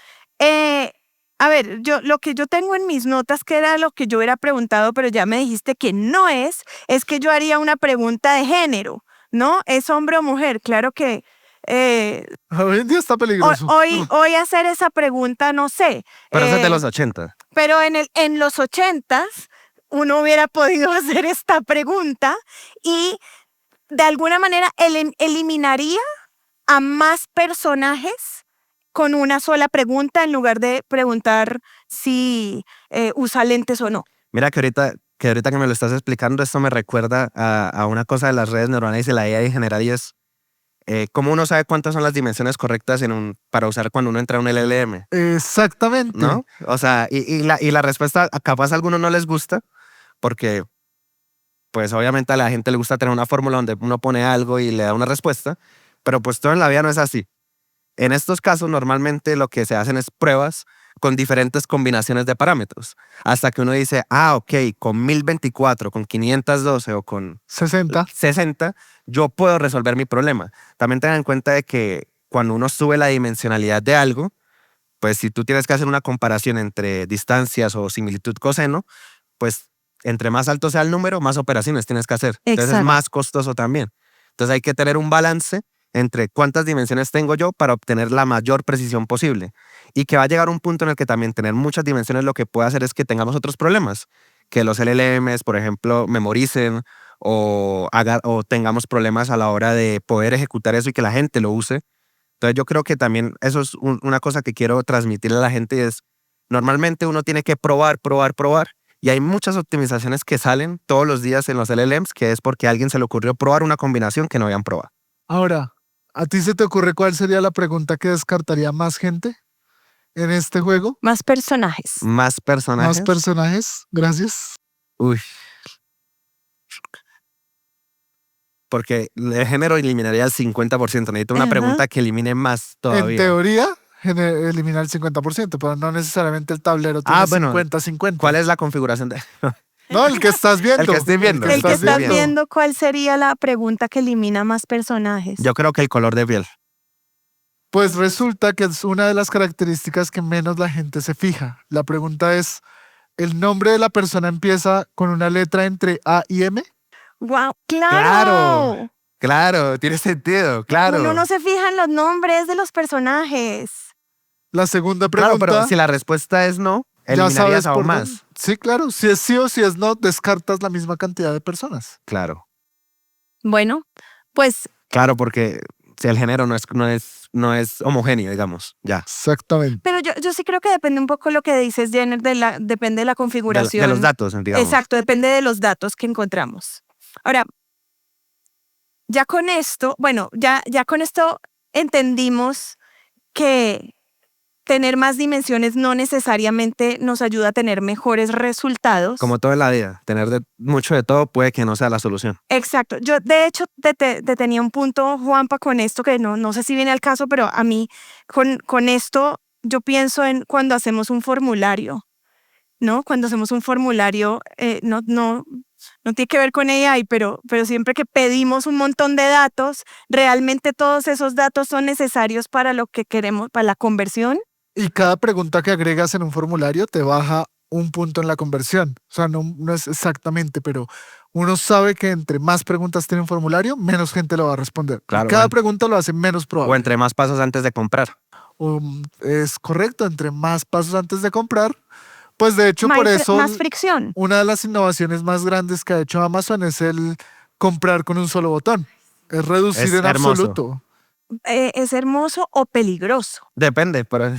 A ver, lo que yo tengo en mis notas, que era lo que yo hubiera preguntado, pero ya me dijiste que no es que yo haría una pregunta de género, ¿no? ¿Es hombre o mujer? Claro que Hoy en día está peligroso. hoy hacer esa pregunta, no sé. Pero eso es de los 80. Pero en los 80s uno hubiera podido hacer esta pregunta y de alguna manera eliminaría a más personajes con una sola pregunta en lugar de preguntar si usa lentes o no. Mira que ahorita que me lo estás explicando, esto me recuerda a una cosa de las redes neuronales y de la IA en general, y es cómo uno sabe cuántas son las dimensiones correctas para usar cuando uno entra a un LLM, Exactamente. ¿no? O sea, y la respuesta capaz a algunos no les gusta porque pues obviamente a la gente le gusta tener una fórmula donde uno pone algo y le da una respuesta, pero pues todo en la vida no es así. En estos casos normalmente lo que se hacen es pruebas con diferentes combinaciones de parámetros, hasta que uno dice, ok, con 1024, con 512 o con 60, yo puedo resolver mi problema. También tengan en cuenta de que cuando uno sube la dimensionalidad de algo, pues si tú tienes que hacer una comparación entre distancias o similitud coseno, pues entre más alto sea el número, más operaciones tienes que hacer. Entonces Exacto. es más costoso también. Entonces hay que tener un balance entre cuántas dimensiones tengo yo para obtener la mayor precisión posible. Y que va a llegar un punto en el que también tener muchas dimensiones lo que puede hacer es que tengamos otros problemas. Que los LLMs, por ejemplo, memoricen o tengamos problemas a la hora de poder ejecutar eso y que la gente lo use. Entonces yo creo que también eso es una cosa que quiero transmitirle a la gente, y es normalmente uno tiene que probar. Y hay muchas optimizaciones que salen todos los días en los LLMs que es porque a alguien se le ocurrió probar una combinación que no habían probado. Ahora, ¿a ti se te ocurre cuál sería la pregunta que descartaría más gente en este juego? Más personajes. Más personajes. Más personajes. Gracias. Uy. Porque el género eliminaría el 50%. Necesito una Ajá. pregunta que elimine más todavía. En teoría, eliminar el 50%, pero no necesariamente el tablero tiene 50-50. ¿Cuál es la configuración de...? No, el que estás viendo. El que estoy viendo. El que estás viendo. viendo, ¿cuál sería la pregunta que elimina más personajes? Yo creo que el color de piel. Pues resulta que es una de las características que menos la gente se fija. La pregunta es, ¿el nombre de la persona empieza con una letra entre A y M? ¡Wow! ¡Claro! Claro, tiene sentido, claro. Uno no se fija en los nombres de los personajes. La segunda Claro, pregunta, pero si la respuesta es no, ya eliminarías sabes aún por más. dónde. Sí, claro. Si es sí o si es no, descartas la misma cantidad de personas. Claro. Bueno, pues Claro, porque si el género no es homogéneo, digamos, ya. Exactamente. pero yo sí creo que depende un poco lo que dices, Jenner, depende de la configuración. De los datos, digamos. Exacto, depende de los datos que encontramos. Ahora, ya con esto, ya con esto entendimos que tener más dimensiones no necesariamente nos ayuda a tener mejores resultados. Como todo en la vida, tener mucho de todo puede que no sea la solución. Exacto. Yo, de hecho, te tenía un punto, Juanpa, con esto, que no sé si viene al caso, pero a mí, con esto, yo pienso en cuando hacemos un formulario, ¿no? Cuando hacemos un formulario, no tiene que ver con AI, pero siempre que pedimos un montón de datos, realmente todos esos datos son necesarios para lo que queremos, para la conversión. Y cada pregunta que agregas en un formulario te baja un punto en la conversión. O sea, no es exactamente, pero uno sabe que entre más preguntas tiene un formulario, menos gente lo va a responder. Claro, Y cada bueno. pregunta lo hace menos O probable. entre más pasos antes de comprar. Es correcto, entre más pasos antes de comprar, Pues de hecho, por eso más fricción. una de las innovaciones más grandes que ha hecho Amazon es el comprar con un solo botón. Es reducir Es en hermoso. absoluto. ¿Es hermoso o peligroso? Depende, pero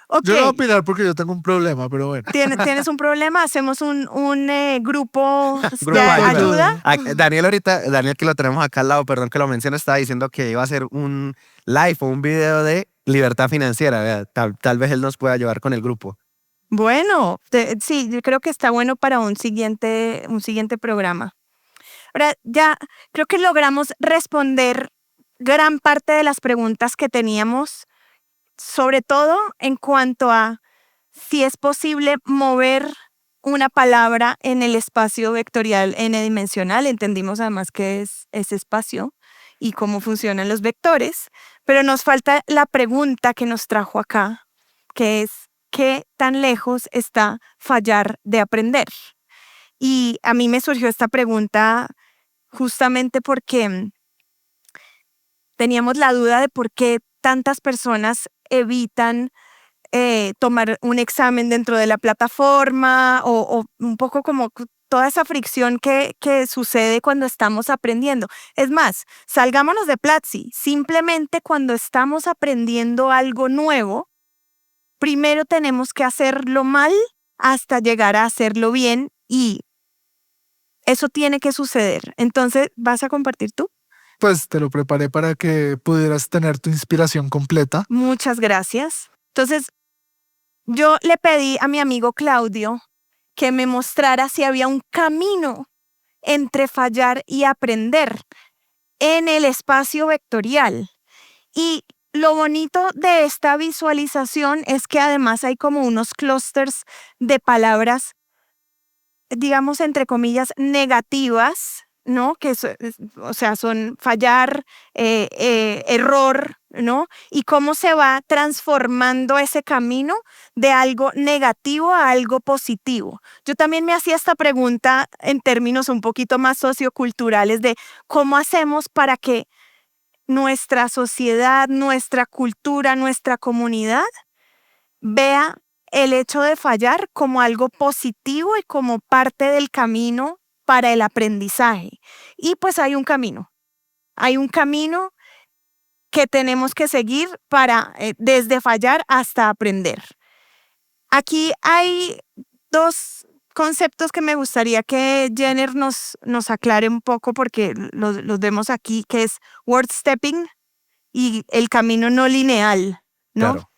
Ok, Yo no voy a opinar porque yo tengo un problema, pero bueno. tienes un problema, hacemos un grupo de Grupo de ayuda. Daniel que lo tenemos acá al lado, perdón que lo mencione, estaba diciendo que iba a hacer un live o un video de libertad financiera. Vea, tal vez él nos pueda ayudar con el grupo. Bueno, sí, yo creo que está bueno para un siguiente programa. Ahora, ya creo que logramos responder gran parte de las preguntas que teníamos, sobre todo en cuanto a si es posible mover una palabra en el espacio vectorial n-dimensional. Entendimos además qué es ese espacio y cómo funcionan los vectores, pero nos falta la pregunta que nos trajo acá, que es ¿qué tan lejos está fallar de aprender? Y a mí me surgió esta pregunta justamente porque teníamos la duda de por qué tantas personas evitan tomar un examen dentro de la plataforma o un poco como toda esa fricción que sucede cuando estamos aprendiendo. Es más, salgámonos de Platzi. Simplemente cuando estamos aprendiendo algo nuevo, primero tenemos que hacerlo mal hasta llegar a hacerlo bien y eso tiene que suceder. Entonces, ¿vas a compartir tú? Pues te lo preparé para que pudieras tener tu inspiración completa. Muchas gracias. Entonces, yo le pedí a mi amigo Claudio que me mostrara si había un camino entre fallar y aprender en el espacio vectorial. Y lo bonito de esta visualización es que además hay como unos clústeres de palabras, digamos, entre comillas, negativas, ¿no? O sea, son fallar, error, ¿no? Y cómo se va transformando ese camino de algo negativo a algo positivo. Yo también me hacía esta pregunta en términos un poquito más socioculturales de cómo hacemos para que nuestra sociedad, nuestra cultura, nuestra comunidad vea el hecho de fallar como algo positivo y como parte del camino para el aprendizaje. Y pues hay un camino que tenemos que seguir para desde fallar hasta aprender. Aquí hay dos conceptos que me gustaría que Jenner nos aclare un poco porque los vemos aquí, que es word stepping y el camino no lineal, ¿no? Claro.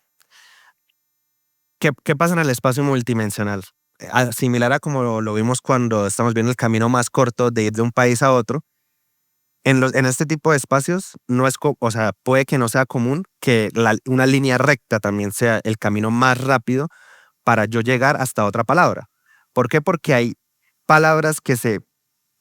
¿Qué pasa en el espacio multidimensional? Similar a como lo vimos cuando estamos viendo el camino más corto de ir de un país a otro. En este tipo de espacios, o sea, puede que no sea común que una línea recta también sea el camino más rápido para yo llegar hasta otra palabra. ¿Por qué? Porque hay palabras que se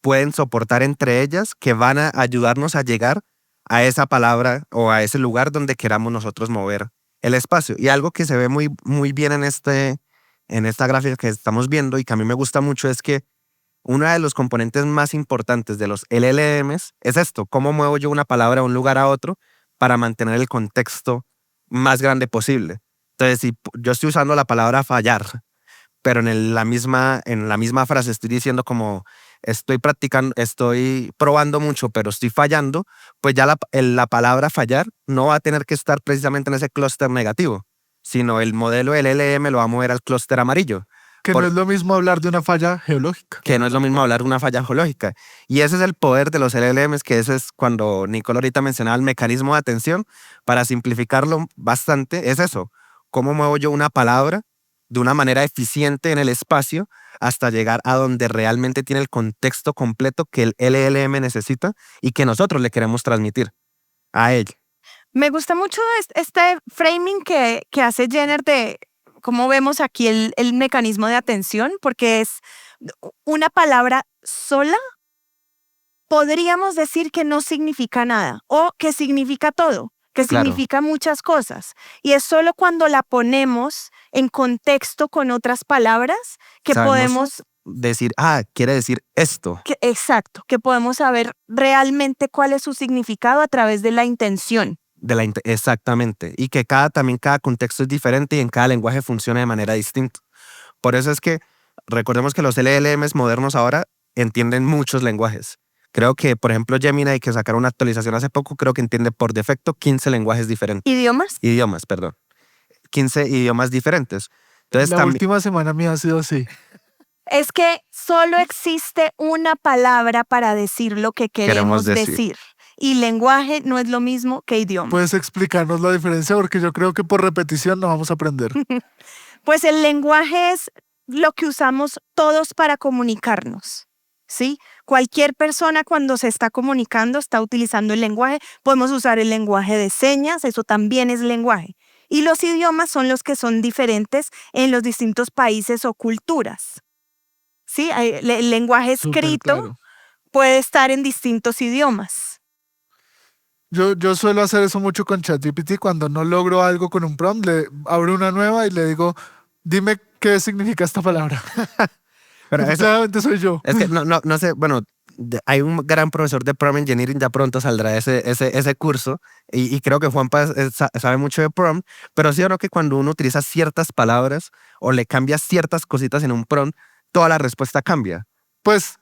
pueden soportar entre ellas que van a ayudarnos a llegar a esa palabra o a ese lugar donde queramos nosotros mover el espacio. Y algo que se ve muy, muy bien en esta gráfica que estamos viendo y que a mí me gusta mucho es que uno de los componentes más importantes de los LLMs es esto: cómo muevo yo una palabra de un lugar a otro para mantener el contexto más grande posible. Entonces, si yo estoy usando la palabra fallar, pero en la misma frase estoy diciendo como estoy practicando, estoy probando mucho, pero estoy fallando, pues ya la palabra fallar no va a tener que estar precisamente en ese clúster negativo, sino el modelo LLM lo va a mover al clúster amarillo. Que no es lo mismo hablar de una falla geológica. Que no es lo mismo hablar de una falla geológica. Y ese es el poder de los LLMs, que ese es cuando Nicole ahorita mencionaba el mecanismo de atención. Para simplificarlo bastante, es eso. ¿Cómo muevo yo una palabra de una manera eficiente en el espacio hasta llegar a donde realmente tiene el contexto completo que el LLM necesita y que nosotros le queremos transmitir a él? Me gusta mucho este framing que hace Jenner de cómo vemos aquí el mecanismo de atención, porque es una palabra sola, podríamos decir que no significa nada o que significa todo, que Claro. significa muchas cosas. Y es solo cuando la ponemos en contexto con otras palabras que Sabemos podemos decir, quiere decir esto. exacto, que podemos saber realmente cuál es su significado a través de la intención. exactamente. Y que también cada contexto es diferente y en cada lenguaje funciona de manera distinta. Por eso es que recordemos que los LLMs modernos ahora entienden muchos lenguajes. Creo que, por ejemplo, Gemini, que sacaron una actualización hace poco, creo que entiende por defecto 15 lenguajes diferentes. ¿Idiomas? Idiomas, perdón. 15 idiomas diferentes. Entonces, La última semana mía ha sido así. Es que solo existe una palabra para decir lo que queremos decir. Y lenguaje no es lo mismo que idioma. ¿Puedes explicarnos la diferencia? Porque yo creo que por repetición no vamos a aprender. Pues el lenguaje es lo que usamos todos para comunicarnos, ¿sí? Cualquier persona cuando se está comunicando está utilizando el lenguaje. Podemos usar el lenguaje de señas, eso también es lenguaje. Y los idiomas son los que son diferentes en los distintos países o culturas. ¿Sí? El lenguaje escrito Claro. puede estar en distintos idiomas. Yo suelo hacer eso mucho con ChatGPT. Cuando no logro algo con un prompt, le abro una nueva y le digo, dime qué significa esta palabra. Pero eso, Claramente soy yo. es que no sé, bueno, hay un gran profesor de prompt engineering, ya pronto saldrá ese curso y creo que Juanpa sabe mucho de prompt, pero sí o no que cuando uno utiliza ciertas palabras o le cambia ciertas cositas en un prompt, toda la respuesta cambia. Pues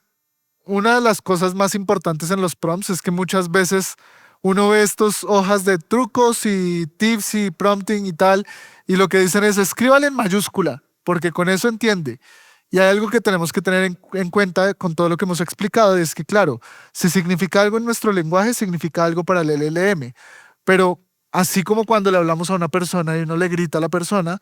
una de las cosas más importantes en los prompts es que muchas veces uno ve estas hojas de trucos y tips y prompting y tal, y lo que dicen es escríbale en mayúscula, porque con eso entiende. Y hay algo que tenemos que tener en cuenta con todo lo que hemos explicado, es que claro, si significa algo en nuestro lenguaje, significa algo para el LLM. Pero así como cuando le hablamos a una persona y uno le grita a la persona,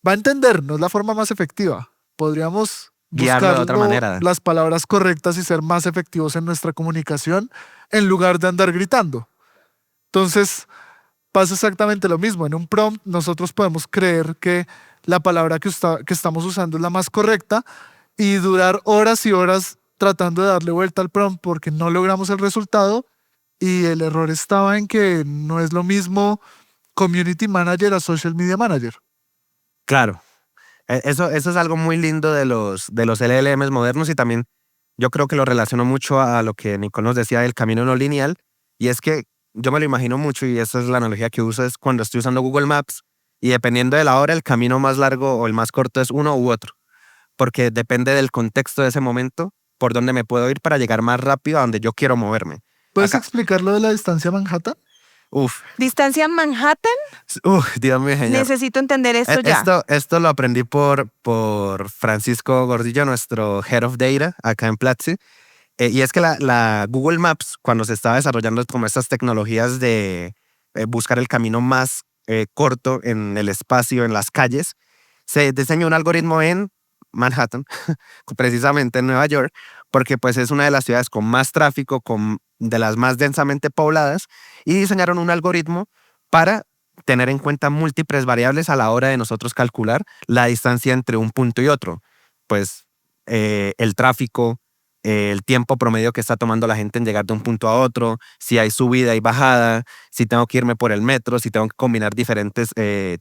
va a entender, no es la forma más efectiva. Podríamos Guiarlo de otra manera. las palabras correctas y ser más efectivos en nuestra comunicación en lugar de andar gritando. Entonces, pasa exactamente lo mismo. En un prompt nosotros podemos creer que la palabra que estamos usando es la más correcta y durar horas y horas tratando de darle vuelta al prompt porque no logramos el resultado y el error estaba en que no es lo mismo community manager a social media manager. Claro. Eso es algo muy lindo de los LLMs modernos y también yo creo que lo relaciono mucho a lo que Nicole nos decía del camino no lineal y es que yo me lo imagino mucho y esa es la analogía que uso es cuando estoy usando Google Maps y dependiendo de la hora el camino más largo o el más corto es uno u otro porque depende del contexto de ese momento por donde me puedo ir para llegar más rápido a donde yo quiero moverme. ¿Puedes Acá. explicar lo de la distancia Manhattan? ¿Distancia Manhattan? Dios mío, señor. Necesito entender esto ya. Esto lo aprendí por Francisco Gordillo, nuestro Head of Data acá en Platzi. Y es que la Google Maps, cuando se estaba desarrollando como estas tecnologías de buscar el camino más corto en el espacio, en las calles, se diseñó un algoritmo en Manhattan, precisamente en Nueva York, porque pues es una de las ciudades con más tráfico, de las más densamente pobladas, y diseñaron un algoritmo para tener en cuenta múltiples variables a la hora de nosotros calcular la distancia entre un punto y otro. Pues el tráfico, el tiempo promedio que está tomando la gente en llegar de un punto a otro, si hay subida y bajada, si tengo que irme por el metro, si tengo que combinar diferentes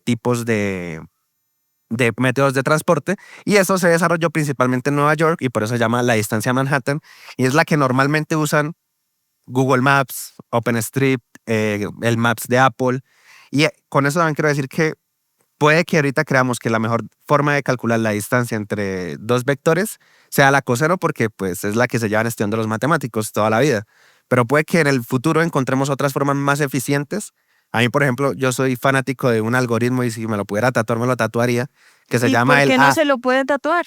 tipos de métodos de transporte, y eso se desarrolló principalmente en Nueva York y por eso se llama la distancia Manhattan y es la que normalmente usan Google Maps, OpenStreet, el Maps de Apple y con eso también quiero decir que puede que ahorita creamos que la mejor forma de calcular la distancia entre dos vectores sea la coseno porque pues es la que se llevan estudiando los matemáticos toda la vida, pero puede que en el futuro encontremos otras formas más eficientes. A mí, por ejemplo, yo soy fanático de un algoritmo y si me lo pudiera tatuar, me lo tatuaría, que se llama ¿Por qué no se lo puede tatuar?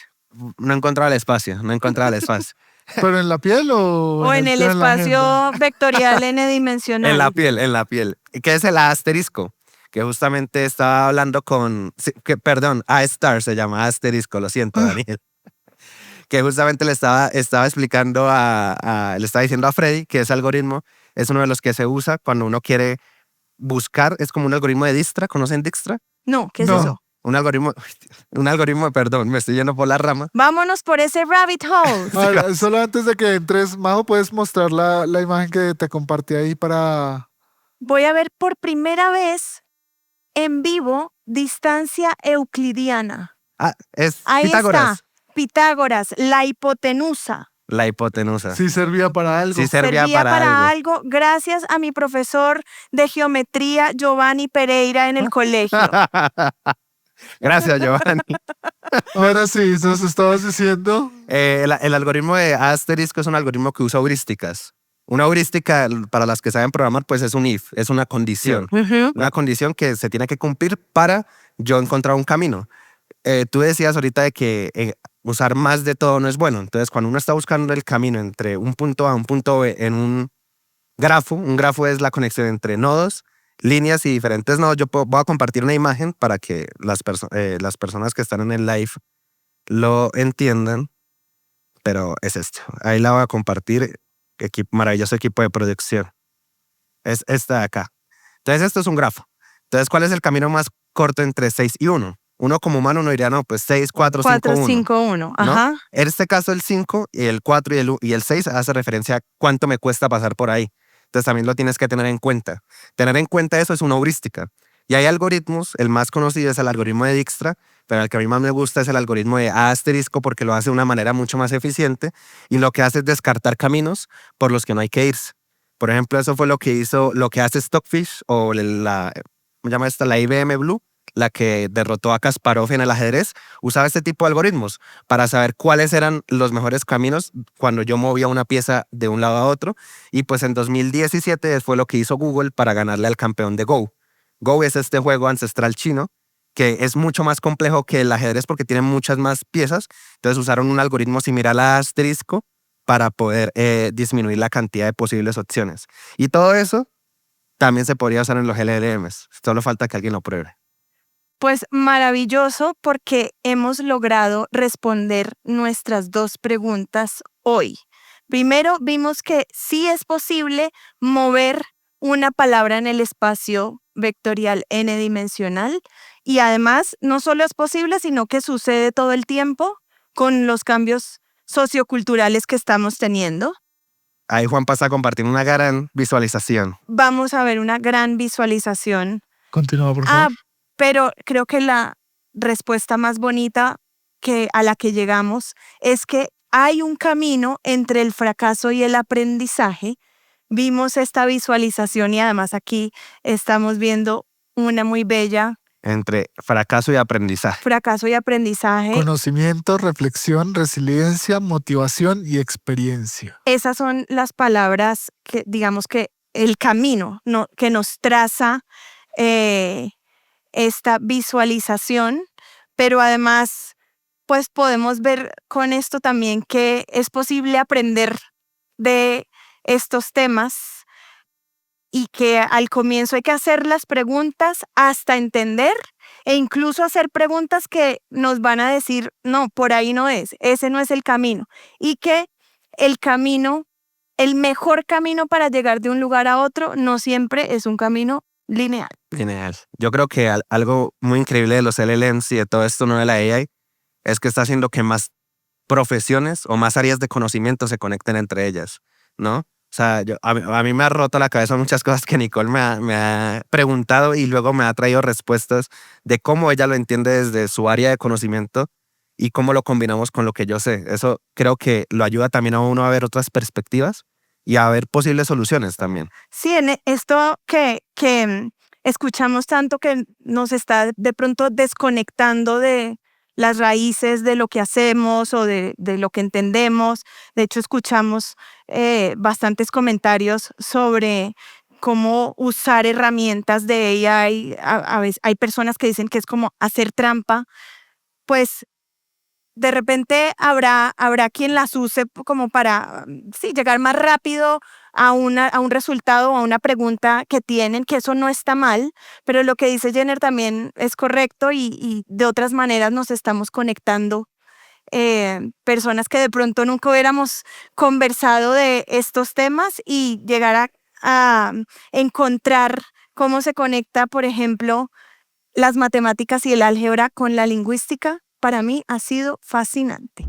No he encontrado el espacio, no he encontrado el espacio. ¿Pero en la piel o O en el la agenda? espacio vectorial n-dimensional. En la piel. Que es el asterisco, que justamente estaba hablando perdón, A-Star se llama asterisco, lo siento, Daniel. Que justamente le estaba explicando le estaba diciendo a Freddy que ese algoritmo es uno de los que se usa cuando uno quiere buscar, es como un algoritmo de Dijkstra, ¿conocen Dijkstra? No, ¿qué es No. eso? Un algoritmo, perdón, me estoy yendo por la rama. Vámonos por ese rabbit hole. Ahora, solo antes de que entres, Majo, ¿puedes mostrar la imagen que te compartí ahí para... Voy a ver por primera vez en vivo distancia euclidiana. Es Ahí Pitágoras. está, Pitágoras, la hipotenusa. La hipotenusa. Sí servía para algo. Sí servía para algo. algo gracias a mi profesor de geometría Giovanni Pereira en el colegio. Gracias, Giovanni. Ahora sí, nos estabas diciendo. El algoritmo de asterisco es un algoritmo que usa heurísticas. Una heurística, para las que saben programar, pues es un if, es una condición. Ujú. Una condición que se tiene que cumplir para yo encontrar un camino. Tú decías ahorita de que usar más de todo no es bueno. Entonces, cuando uno está buscando el camino entre un punto A y un punto B en un grafo es la conexión entre nodos, líneas y diferentes nodos. Voy a compartir una imagen para que las personas que están en el live lo entiendan, pero es esto. Ahí la voy a compartir. Maravilloso equipo de producción. Es esta de acá. Entonces, esto es un grafo. Entonces, ¿cuál es el camino más corto entre 6 y 1? Uno como humano uno diría, no, pues 6, 4, 5, 4, 1. 5, 1. Ajá. En este caso, el 5, y el 4 y el 6 hace referencia a cuánto me cuesta pasar por ahí. Entonces, también lo tienes que tener en cuenta. Tener en cuenta eso es una heurística. Y hay algoritmos, el más conocido es el algoritmo de Dijkstra, pero el que a mí más me gusta es el algoritmo de A asterisco porque lo hace de una manera mucho más eficiente y lo que hace es descartar caminos por los que no hay que irse. Por ejemplo, eso fue lo que hace Stockfish o ¿cómo se llama esta? La IBM Blue, la que derrotó a Kasparov en el ajedrez, usaba este tipo de algoritmos para saber cuáles eran los mejores caminos cuando yo movía una pieza de un lado a otro. Y pues en 2017 fue lo que hizo Google para ganarle al campeón de Go. Go es este juego ancestral chino que es mucho más complejo que el ajedrez porque tiene muchas más piezas. Entonces usaron un algoritmo similar al asterisco para poder disminuir la cantidad de posibles opciones. Y todo eso también se podría usar en los LLMs. Solo falta que alguien lo pruebe. Pues maravilloso porque hemos logrado responder nuestras dos preguntas hoy. Primero, vimos que sí es posible mover una palabra en el espacio vectorial n-dimensional y además no solo es posible, sino que sucede todo el tiempo con los cambios socioculturales que estamos teniendo. Ahí Juan pasa a compartir una gran visualización. Vamos a ver una gran visualización. Continúa, por favor. Pero creo que la respuesta más bonita a la que llegamos es que hay un camino entre el fracaso y el aprendizaje. Vimos esta visualización y además aquí estamos viendo una muy bella. Entre fracaso y aprendizaje. Fracaso y aprendizaje. Conocimiento, reflexión, resiliencia, motivación y experiencia. Esas son las palabras que, digamos que el camino que nos traza esta visualización, pero además pues podemos ver con esto también que es posible aprender de estos temas y que al comienzo hay que hacer las preguntas hasta entender e incluso hacer preguntas que nos van a decir, no, por ahí no es, ese no es el camino. Y que el mejor camino para llegar de un lugar a otro no siempre es un camino lineal. Lineal. Yo creo que algo muy increíble de los LLMs y de todo esto no de la AI es que está haciendo que más profesiones o más áreas de conocimiento se conecten entre ellas, ¿no? O sea, a mí me ha roto la cabeza muchas cosas que Nicole me ha preguntado y luego me ha traído respuestas de cómo ella lo entiende desde su área de conocimiento y cómo lo combinamos con lo que yo sé. Eso creo que lo ayuda también a uno a ver otras perspectivas y a ver posibles soluciones también. Sí, en esto que escuchamos tanto que nos está de pronto desconectando de las raíces de lo que hacemos o de lo que entendemos. De hecho, escuchamos bastantes comentarios sobre cómo usar herramientas de AI. A veces hay personas que dicen que es como hacer trampa. Pues de repente habrá quien las use como para llegar más rápido a un resultado o a una pregunta que tienen, que eso no está mal, pero lo que dice Jenner también es correcto y de otras maneras nos estamos conectando. Personas que de pronto nunca hubiéramos conversado de estos temas y llegar a encontrar cómo se conecta, por ejemplo, las matemáticas y el álgebra con la lingüística. Para mí ha sido fascinante.